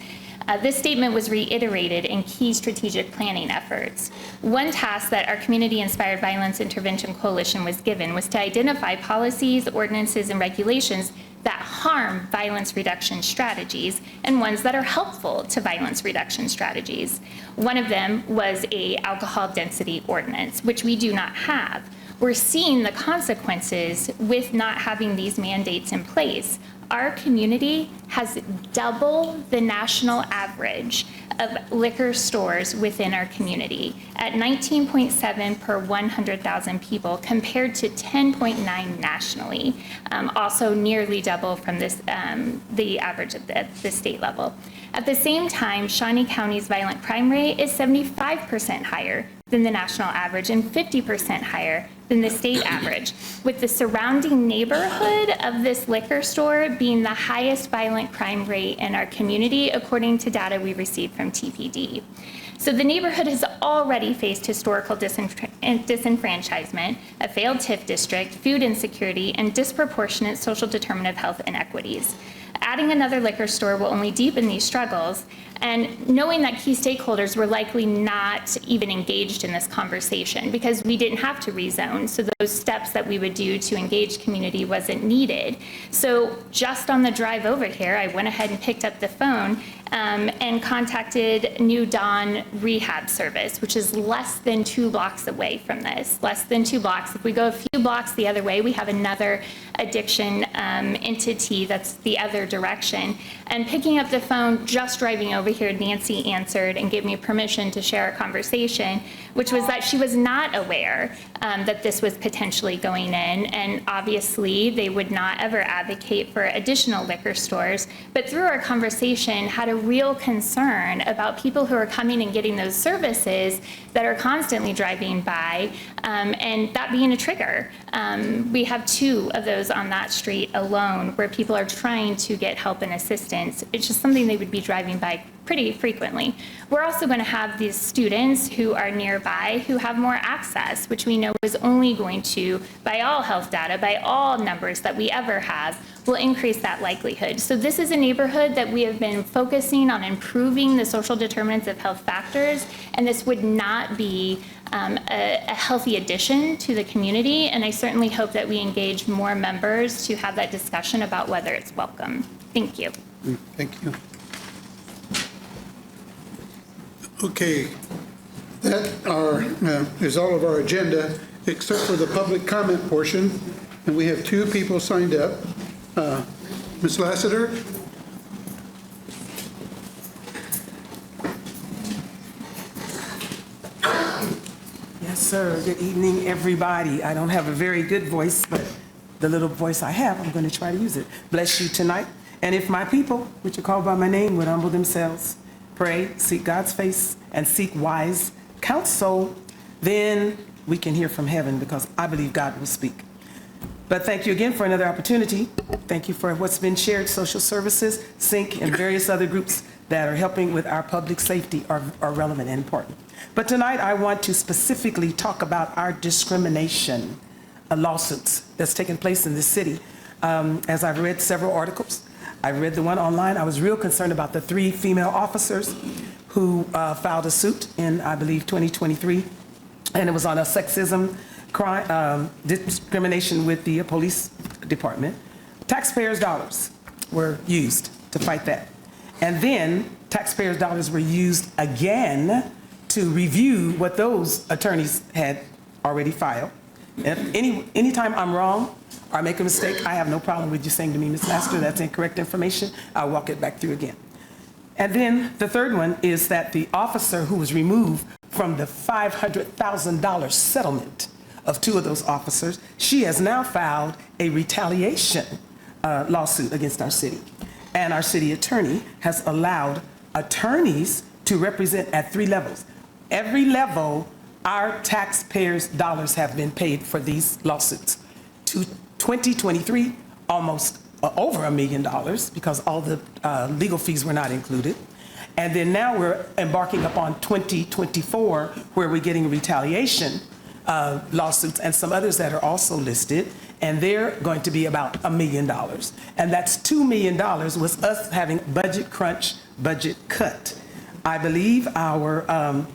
Speaker 21: This statement was reiterated in key strategic planning efforts. One task that our Community-Inspired Violence Intervention Coalition was given was to identify policies, ordinances, and regulations that harm violence reduction strategies and ones that are helpful to violence reduction strategies. One of them was a alcohol density ordinance, which we do not have. We're seeing the consequences with not having these mandates in place. Our community has double the national average of liquor stores within our community at 19.7 per 100,000 people compared to 10.9 nationally, also nearly double from this, the average at the state level. At the same time, Shawnee County's violent crime rate is 75% higher than the national average and 50% higher than the state average, with the surrounding neighborhood of this liquor store being the highest violent crime rate in our community, according to data we received from TPD. So the neighborhood has already faced historical disenfranchisement, a failed TIF district, food insecurity, and disproportionate social determinant of health inequities. Adding another liquor store will only deepen these struggles, and knowing that key stakeholders were likely not even engaged in this conversation because we didn't have to rezone, so those steps that we would do to engage community wasn't needed. So just on the drive over here, I went ahead and picked up the phone and contacted New Dawn Rehab Service, which is less than 2 blocks away from this, less than 2 blocks. If we go a few blocks the other way, we have another addiction entity that's the other direction. And picking up the phone, just driving over here, Nancy answered and gave me permission to share a conversation, which was that she was not aware that this was potentially going in. And obviously, they would not ever advocate for additional liquor stores. But through our conversation, had a real concern about people who are coming and getting those services that are constantly driving by, and that being a trigger. We have 2 of those on that street alone where people are trying to get help and assistance. It's just something they would be driving by pretty frequently. We're also going to have these students who are nearby who have more access, which we know is only going to, by all health data, by all numbers that we ever have, will increase that likelihood. So this is a neighborhood that we have been focusing on improving the social determinants of health factors, and this would not be a healthy addition to the community, and I certainly hope that we engage more members to have that discussion about whether it's welcome. Thank you.
Speaker 16: Thank you. Okay, that is all of our agenda, except for the public comment portion, and we have 2 people signed up. Ms. Lassiter?
Speaker 10: Yes, sir. Good evening, everybody. I don't have a very good voice, but the little voice I have, I'm going to try to use it. Bless you tonight. And if my people, which are called by my name, would humble themselves, pray, seek God's face, and seek wise counsel, then we can hear from heaven, because I believe God will speak. But thank you again for another opportunity. Thank you for what's been shared. Social services, SYNC, and various other groups that are helping with our public safety are relevant and important. But tonight I want to specifically talk about our discrimination lawsuits that's taken place in this city. As I've read several articles, I read the one online. I was real concerned about the 3 female officers who filed a suit in, I believe, 2023, and it was on a sexism crime, discrimination with the police department. Taxpayers' dollars were used to fight that. And then taxpayers' dollars were used again to review what those attorneys had already filed. And anytime I'm wrong or I make a mistake, I have no problem with you saying to me, Ms. Master, that's incorrect information. I'll walk it back through again. And then the third one is that the officer who was removed from the $500,000 settlement of 2 of those officers, she has now filed a retaliation lawsuit against our city. And our city attorney has allowed attorneys to represent at 3 levels. Every level, our taxpayers' dollars have been paid for these lawsuits. To 2023, almost over $1 million, because all the legal fees were not included. And then now we're embarking upon 2024, where we're getting retaliation lawsuits and some others that are also listed. and they're going to be about $1 million. And that's $2 million was us having budget crunch, budget cut. I believe our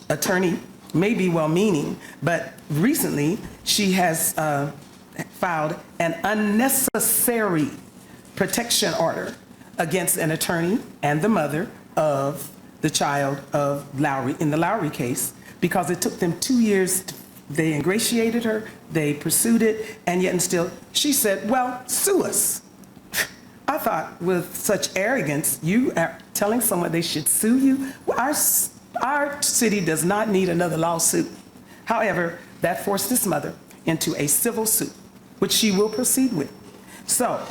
Speaker 10: attorney may be well-meaning, but recently she has filed an unnecessary protection order against an attorney and the mother of the child of Lowry, in the Lowry case, because it took them 2 years. They ingratiated her, they pursued it, and yet and still, she said, well, sue us. I thought, with such arrogance, you are telling someone they should sue you? Well, our city does not need another lawsuit. However, that forced this mother into a civil suit, which she will proceed with. So,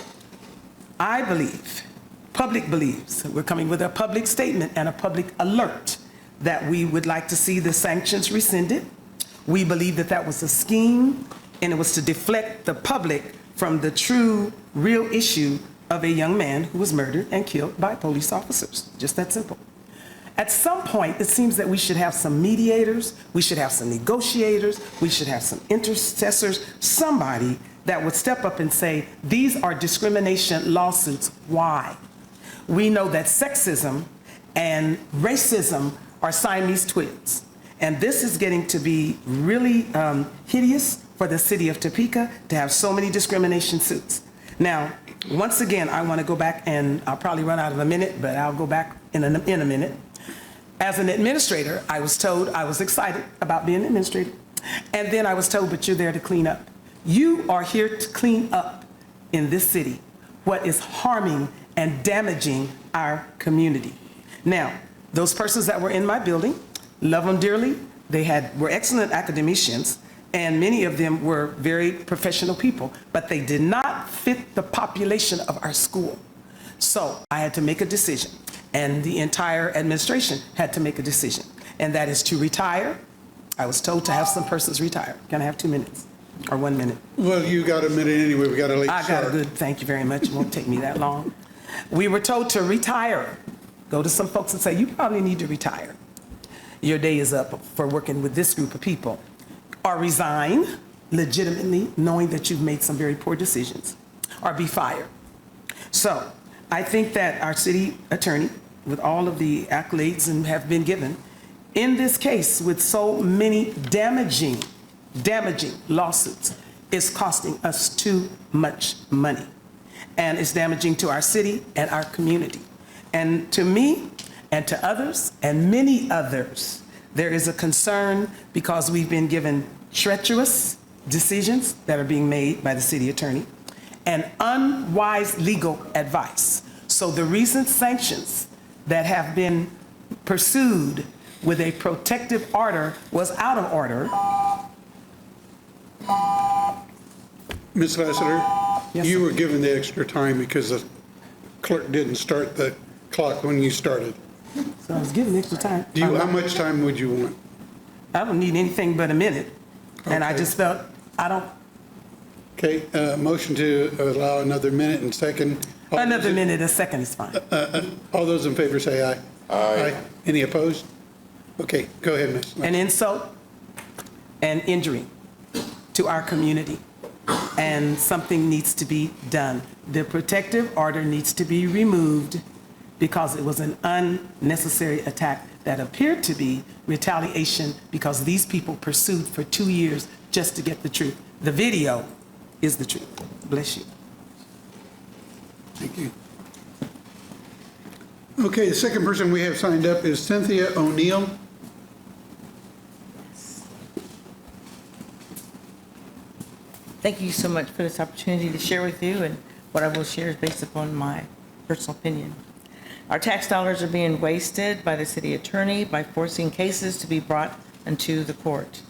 Speaker 10: I believe, public believes, we're coming with a public statement and a public alert that we would like to see the sanctions rescinded. We believe that that was a scheme, and it was to deflect the public from the true, real issue of a young man who was murdered and killed by police officers. Just that simple. At some point, it seems that we should have some mediators, we should have some negotiators, we should have some intercessors, somebody that would step up and say, these are discrimination lawsuits. Why? We know that sexism and racism are Siamese twins. And this is getting to be really hideous for the city of Topeka to have so many discrimination suits. Now, once again, I want to go back, and I'll probably run out of a minute, but I'll go back in a minute. As an administrator, I was told I was excited about being an administrator. And then I was told, but you're there to clean up. You are here to clean up in this city what is harming and damaging our community. Now, those persons that were in my building, love them dearly. They were excellent academicians, and many of them were very professional people, but they did not fit the population of our school. So I had to make a decision, and the entire administration had to make a decision, and that is to retire. I was told to have some persons retire. Can I have 2 minutes or 1 minute?
Speaker 16: Well, you got a minute anyway. We got a late start.
Speaker 10: I got a good, thank you very much. It won't take me that long. We were told to retire. Go to some folks and say, you probably need to retire. Your day is up for working with this group of people. Or resign legitimately, knowing that you've made some very poor decisions, or be fired. So I think that our city attorney, with all of the accolades and have been given, in this case with so many damaging lawsuits, is costing us too much money. And it's damaging to our city and our community. And to me, and to others, and many others, there is a concern because we've been given treacherous decisions that are being made by the city attorney and unwise legal advice. So the recent sanctions that have been pursued with a protective order was out of order.
Speaker 16: Ms. Lassiter, you were given the extra time because the clerk didn't start the clock when you started.
Speaker 10: So I was given extra time.
Speaker 16: How much time would you want?
Speaker 10: I don't need anything but a minute. And I just felt, I don't.
Speaker 16: Okay, motion to allow another minute and second.
Speaker 10: Another minute, a second is fine.
Speaker 16: All those in favor say aye. Aye. Any opposed? Okay, go ahead, Ms.
Speaker 10: An insult and injury to our community. And something needs to be done. The protective order needs to be removed because it was an unnecessary attack that appeared to be retaliation because these people pursued for 2 years just to get the truth. The video is the truth. Bless you.
Speaker 16: Thank you. Okay, the second person we have signed up is Cynthia O'Neill.
Speaker 13: Thank you so much for this opportunity to share with you, and what I will share is based upon my personal opinion. Our tax dollars are being wasted by the city attorney by forcing cases to be brought into the court.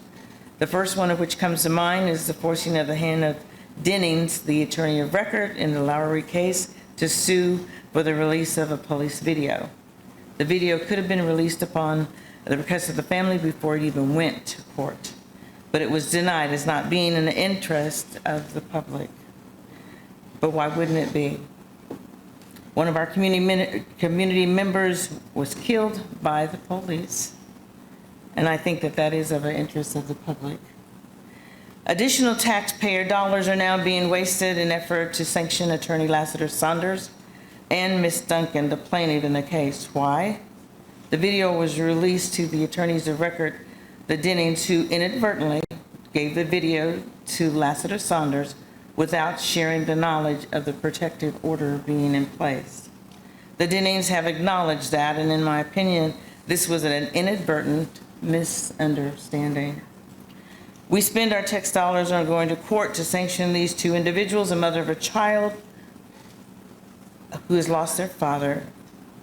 Speaker 13: The first one of which comes to mind is the forcing of the hand of Dennings, the attorney of record in the Lowry case, to sue for the release of a police video. The video could have been released upon the request of the family before it even went to court, but it was denied as not being in the interest of the public. But why wouldn't it be? One of our community members was killed by the police, and I think that that is of an interest of the public. Additional taxpayer dollars are now being wasted in effort to sanction Attorney Lassiter Saunders and Ms. Duncan, the plaintiff in the case. Why? The video was released to the attorneys of record, the Dennings, who inadvertently gave the video to Lassiter Saunders without sharing the knowledge of the protective order being in place. The Dennings have acknowledged that, and in my opinion, this was an inadvertent misunderstanding. We spend our tax dollars on going to court to sanction these two individuals, a mother of a child who has lost their father,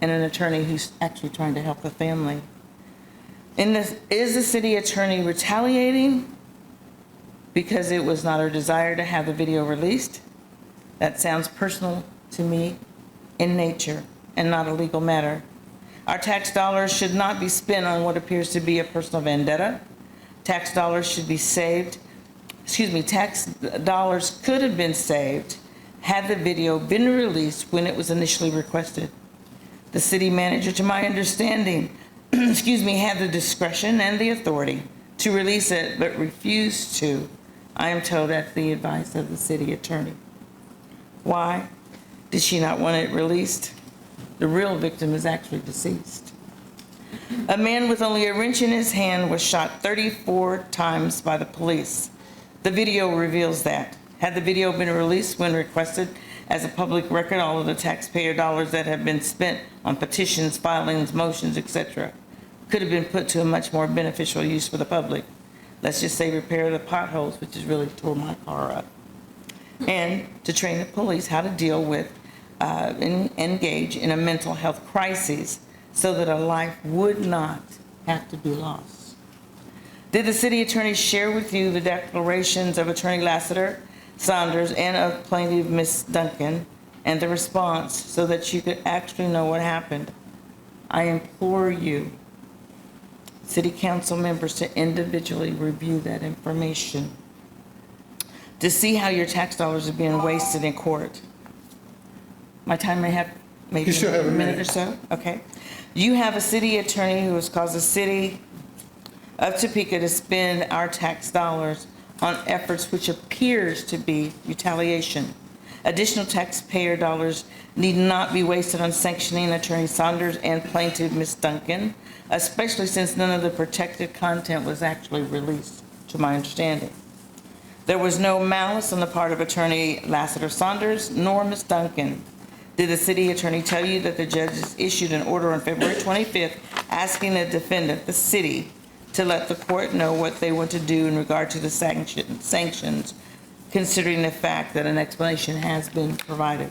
Speaker 13: and an attorney who's actually trying to help the family. Is the city attorney retaliating because it was not her desire to have the video released? That sounds personal to me in nature and not a legal matter. Our tax dollars should not be spent on what appears to be a personal vendetta. Tax dollars should be saved. Tax dollars could have been saved had the video been released when it was initially requested. The city manager, to my understanding, had the discretion and the authority to release it, but refused to. I am told at the advice of the city attorney. Why? Did she not want it released? The real victim is actually deceased. A man with only a wrench in his hand was shot 34 times by the police. The video reveals that. Had the video been released when requested as a public record, all of the taxpayer dollars that have been spent on petitions, filings, motions, etc., could have been put to a much more beneficial use for the public. Let's just say repair the potholes, which has really tore my car up. And to train the police how to deal with and engage in a mental health crisis so that a life would not have to be lost. Did the city attorney share with you the declarations of Attorney Lassiter Saunders and of plaintiff Ms. Duncan and the response so that you could actually know what happened? I implore you, city council members, to individually review that information to see how your tax dollars are being wasted in court. My time may have maybe
Speaker 16: You still have
Speaker 13: a minute or so? Okay. You have a city attorney who has caused the city of Topeka to spend our tax dollars on efforts which appears to be retaliation. Additional taxpayer dollars need not be wasted on sanctioning Attorney Saunders and plaintiff Ms. Duncan, especially since none of the protected content was actually released, to my understanding. There was no malice on the part of Attorney Lassiter Saunders nor Ms. Duncan. Did the city attorney tell you that the judges issued an order on February 25th asking the defendant, the city, to let the court know what they want to do in regard to the sanctions, considering the fact that an explanation has been provided?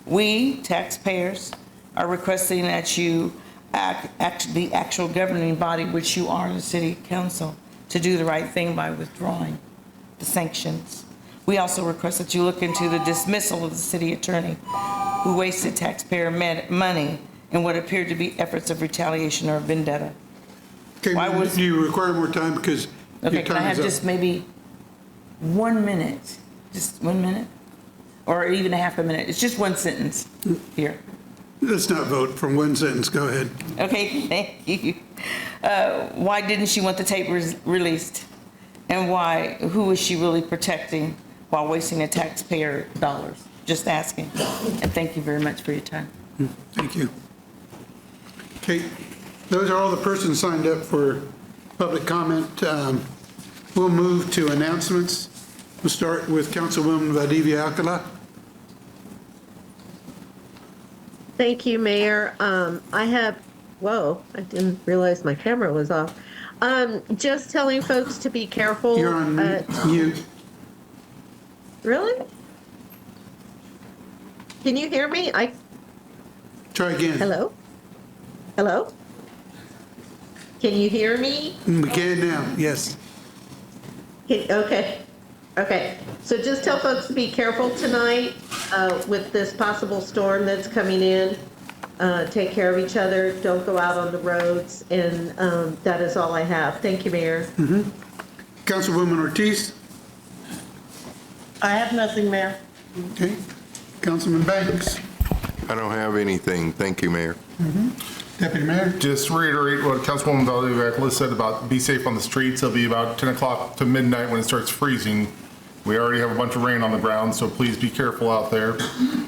Speaker 13: We, taxpayers, are requesting that you the actual governing body, which you are, the city council, to do the right thing by withdrawing the sanctions. We also request that you look into the dismissal of the city attorney who wasted taxpayer money in what appeared to be efforts of retaliation or vendetta.
Speaker 16: Okay, do you require more time because
Speaker 13: Okay,
Speaker 16: your
Speaker 13: can I
Speaker 16: time
Speaker 13: have
Speaker 16: is up?
Speaker 13: just maybe 1 minute? Just 1 minute? Or even a half a minute? It's just one sentence here.
Speaker 16: Let's not vote from one sentence. Go ahead.
Speaker 13: Okay, thank you. Why didn't she want the tape released? And why, who is she really protecting while wasting the taxpayer dollars? Just asking. And thank you very much for your time.
Speaker 16: Thank you. Okay, those are all the persons signed up for public comment. We'll move to announcements. We'll start with Councilwoman Valdivia Alcala.
Speaker 2: Thank you, Mayor. I didn't realize my camera was off. Just telling folks to be careful.
Speaker 16: You're on mute.
Speaker 2: Really? Can you hear me?
Speaker 16: Try again.
Speaker 2: Hello? Hello? Can you hear me?
Speaker 16: We can now, yes.
Speaker 2: Okay. So just tell folks to be careful tonight with this possible storm that's coming in. Take care of each other. Don't go out on the roads. And that is all I have. Thank you, Mayor.
Speaker 16: Councilwoman Ortiz.
Speaker 12: I have nothing, Mayor.
Speaker 16: Okay. Councilman Banks.
Speaker 14: I don't have anything. Thank you, Mayor.
Speaker 16: Deputy Mayor?
Speaker 3: Just reiterate what Councilwoman Valdez said about be safe on the streets. It'll be about 10 o'clock to midnight when it starts freezing. We already have a bunch of rain on the ground, so please be careful out there.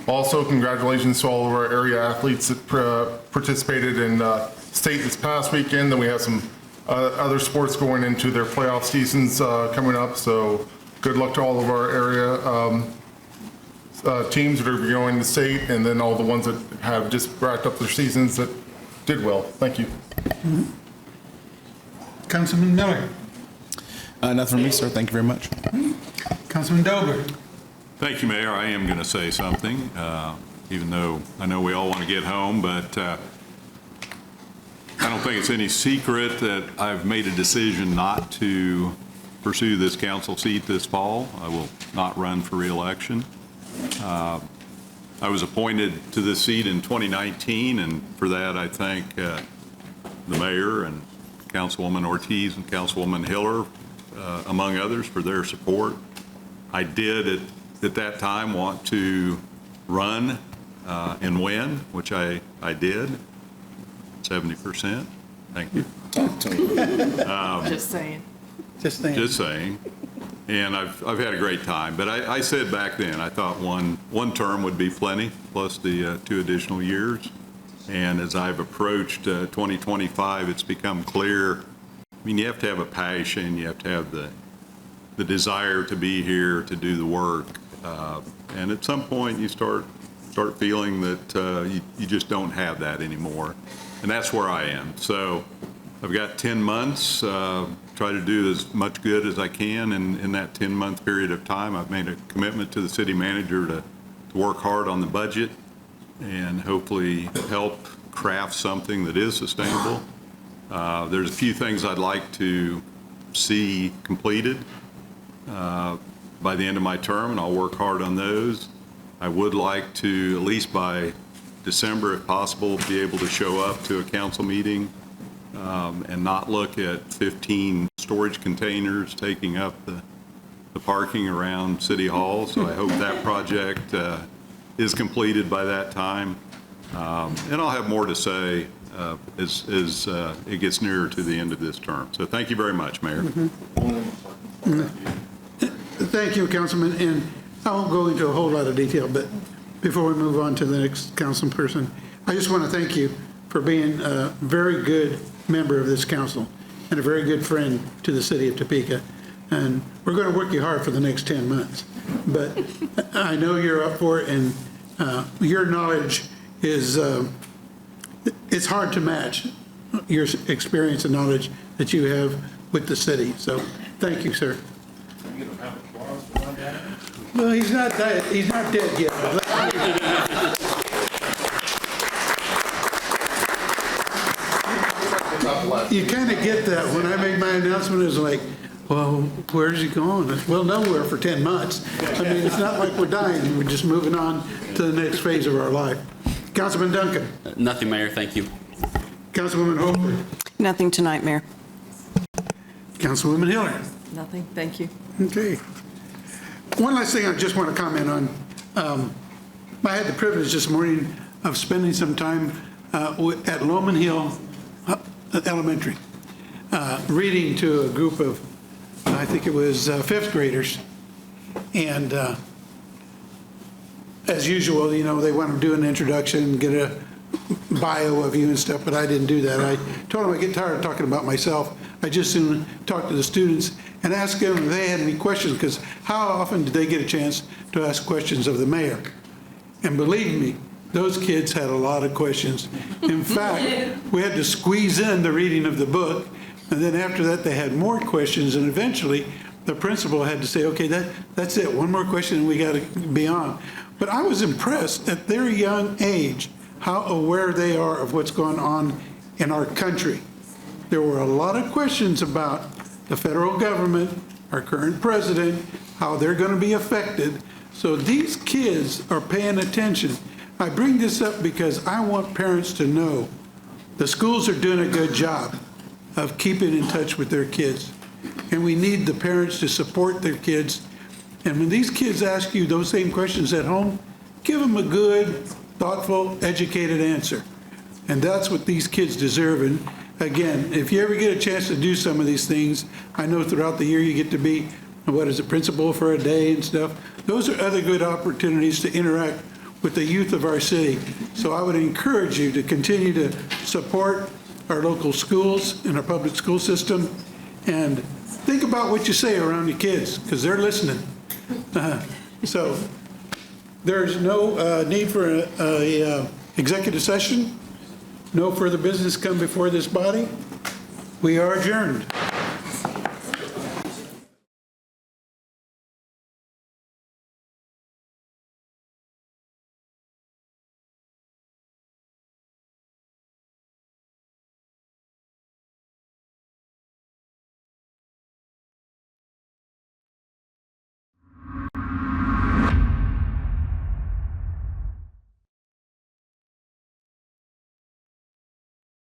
Speaker 3: Also, congratulations to all of our area athletes that participated in state this past weekend. Then we have some other sports going into their playoff seasons coming up, so good luck to all of our area teams that are going to state, and then all the ones that have just racked up their seasons that did well. Thank you.
Speaker 16: Councilman Miller?
Speaker 20: Nothing from me, sir. Thank you very much.
Speaker 16: Councilman Dober?
Speaker 9: Thank you, Mayor. I am going to say something, even though I know we all want to get home, but I don't think it's any secret that I've made a decision not to pursue this council seat this fall. I will not run for re-election. I was appointed to this seat in 2019, and for that I thank the mayor and Councilwoman Ortiz and Councilwoman Hiller, among others, for their support. I did at that time want to run and win, which I did, 70%. Thank you.
Speaker 5: Just saying.
Speaker 16: Just saying.
Speaker 9: Just saying. And I've had a great time. But I said back then, I thought one term would be plenty, plus the 2 additional years. And as I've approached 2025, it's become clear, I mean, you have to have a passion, you have to have the desire to be here, to do the work. And at some point, you start feeling that you just don't have that anymore. And that's where I am. So I've got 10 months, try to do as much good as I can in that 10-month period of time. I've made a commitment to the city manager to work hard on the budget and hopefully help craft something that is sustainable. There's a few things I'd like to see completed by the end of my term, and I'll work hard on those. I would like to, at least by December, if possible, be able to show up to a council meeting and not look at 15 storage containers taking up the parking around City Hall. So I hope that project is completed by that time. And I'll have more to say as it gets nearer to the end of this term. So thank you very much, Mayor.
Speaker 16: Thank you, Councilman. And I won't go into a whole lot of detail, but before we move on to the next council person, I just want to thank you for being a very good member of this council and a very good friend to the city of Topeka. And we're going to work you hard for the next 10 months. But I know you're up for it, and your knowledge is, it's hard to match your experience and knowledge that you have with the city. So thank you, sir. Well, he's not dead. He's not dead yet. You kind of get that. When I made my announcement, it was like, well, where's he going? Well, nowhere for 10 months. I mean, it's not like we're dying. We're just moving on to the next phase of our life. Councilman Duncan.
Speaker 6: Nothing, Mayor. Thank you.
Speaker 16: Councilwoman Hofer.
Speaker 10: Nothing tonight, Mayor.
Speaker 16: Councilwoman Hiller.
Speaker 5: Nothing, thank you.
Speaker 16: Okay. One last thing I just want to comment on. I had the privilege this morning of spending some time at Loman Hill Elementary, reading to a group of, I think it was 5th graders. And as usual, you know, they want to do an introduction, get a bio of you and stuff, but I didn't do that. I told them I get tired of talking about myself. I just soon talk to the students and ask them if they had any questions, because how often did they get a chance to ask questions of the mayor? And believe me, those kids had a lot of questions. In fact, we had to squeeze in the reading of the book, and then after that they had more questions, and eventually the principal had to say, okay, that's it, one more question and we got to be on. But I was impressed at their young age how aware they are of what's going on in our country. There were a lot of questions about the federal government, our current president, how they're going to be affected. So these kids are paying attention. I bring this up because I want parents to know the schools are doing a good job of keeping in touch with their kids. And we need the parents to support their kids. And when these kids ask you those same questions at home, give them a good, thoughtful, educated answer. And that's what these kids deserve. And again, if you ever get a chance to do some of these things, I know throughout the year you get to be, what is it, principal for a day and stuff. Those are other good opportunities to interact with the youth of our city. So I would encourage you to continue to support our local schools and our public school system. And think about what you say around your kids, because they're listening. So there's no need for a executive session. No further business come before this body. We are adjourned.